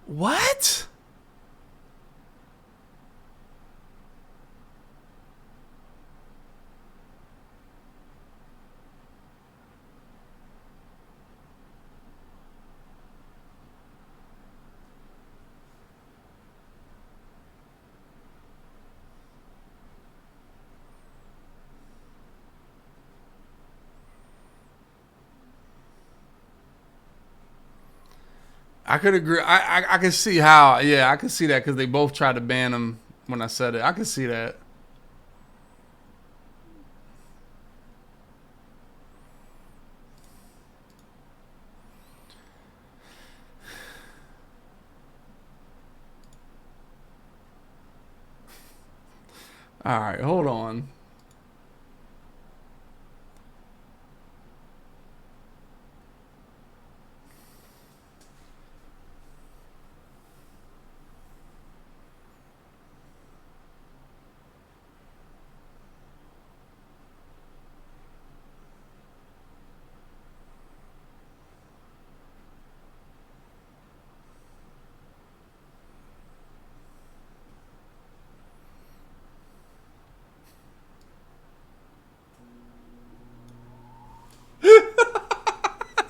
What? I could agree. I can see how. Yeah, I can see that because they both tried to ban him when I said it. I can see that. All right, hold on.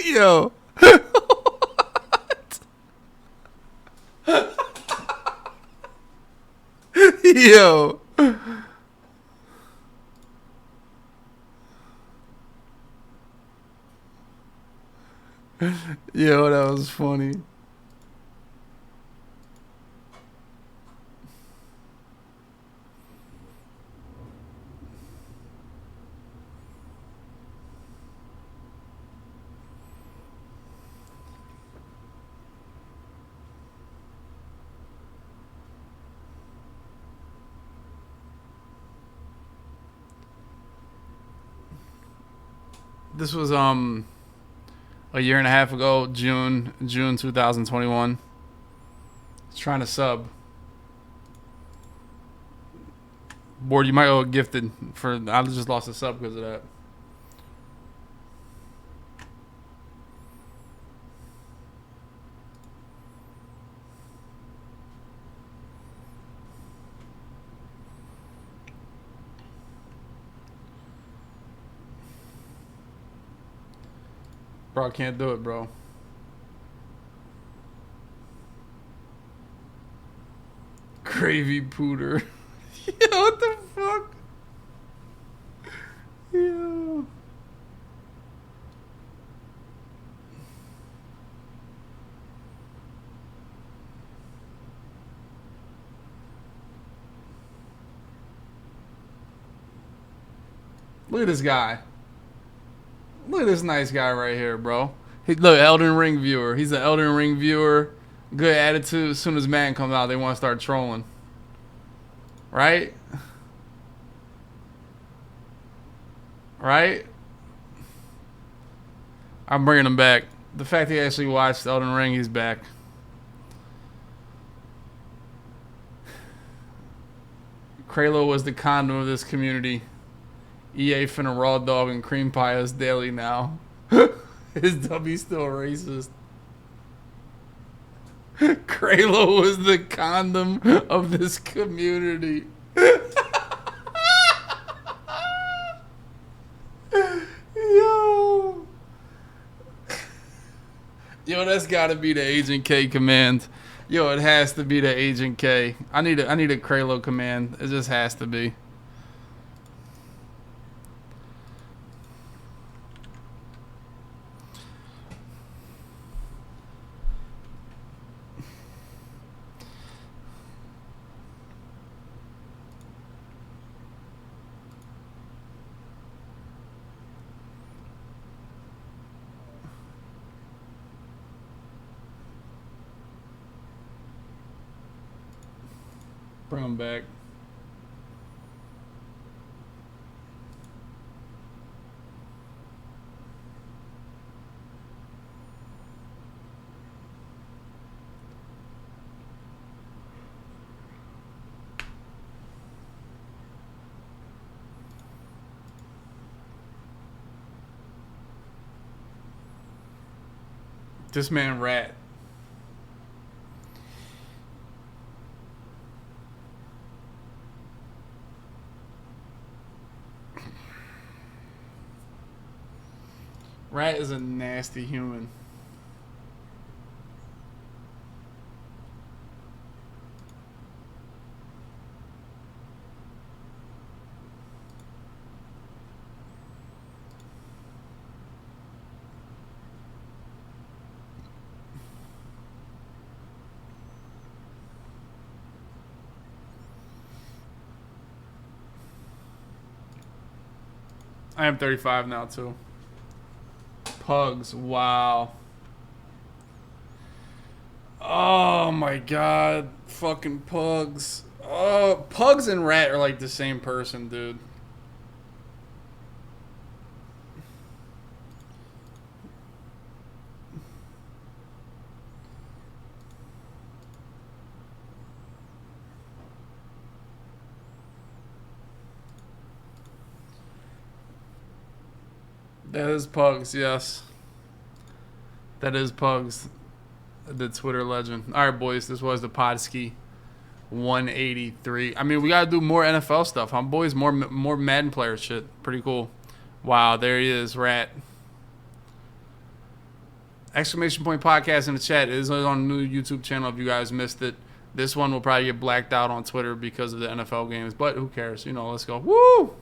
Yo. Yo. Yo, that was funny. This was a year and a half ago, June 2021. Trying to sub. Board, you might owe a gifted for. I just lost a sub because of that. Bro, I can't do it, bro. Gravy pooter. Yo, what the fuck? Yo. Look at this guy. Look at this nice guy right here, bro. Look, Elden Ring viewer. He's an Elden Ring viewer. Good attitude. As soon as man comes out, they want to start trolling. Right? Right? I'm bringing him back. The fact he actually watched Elden Ring, he's back. Kralo was the condom of this community. EA finna raw dog and cream pie us daily now. His W still racist. Kralo was the condom of this community. Yo. Yo, that's gotta be the Agent K command. Yo, it has to be the Agent K. I need a Kralo command. It just has to be. Bring him back. This man rat. Rat is a nasty human. I am 35 now too. Pugs, wow. Oh my god, fucking pugs. Oh, pugs and rat are like the same person, dude. That is pugs, yes. That is pugs. The Twitter legend. All right, boys, this was the Podski 183. I mean, we gotta do more NFL stuff, huh, boys? More Madden player shit. Pretty cool. Wow, there he is, Rat. Exclamation point podcast in the chat. It is on the new YouTube channel if you guys missed it. This one will probably get blacked out on Twitter because of the NFL games, but who cares? Let's go. Woo!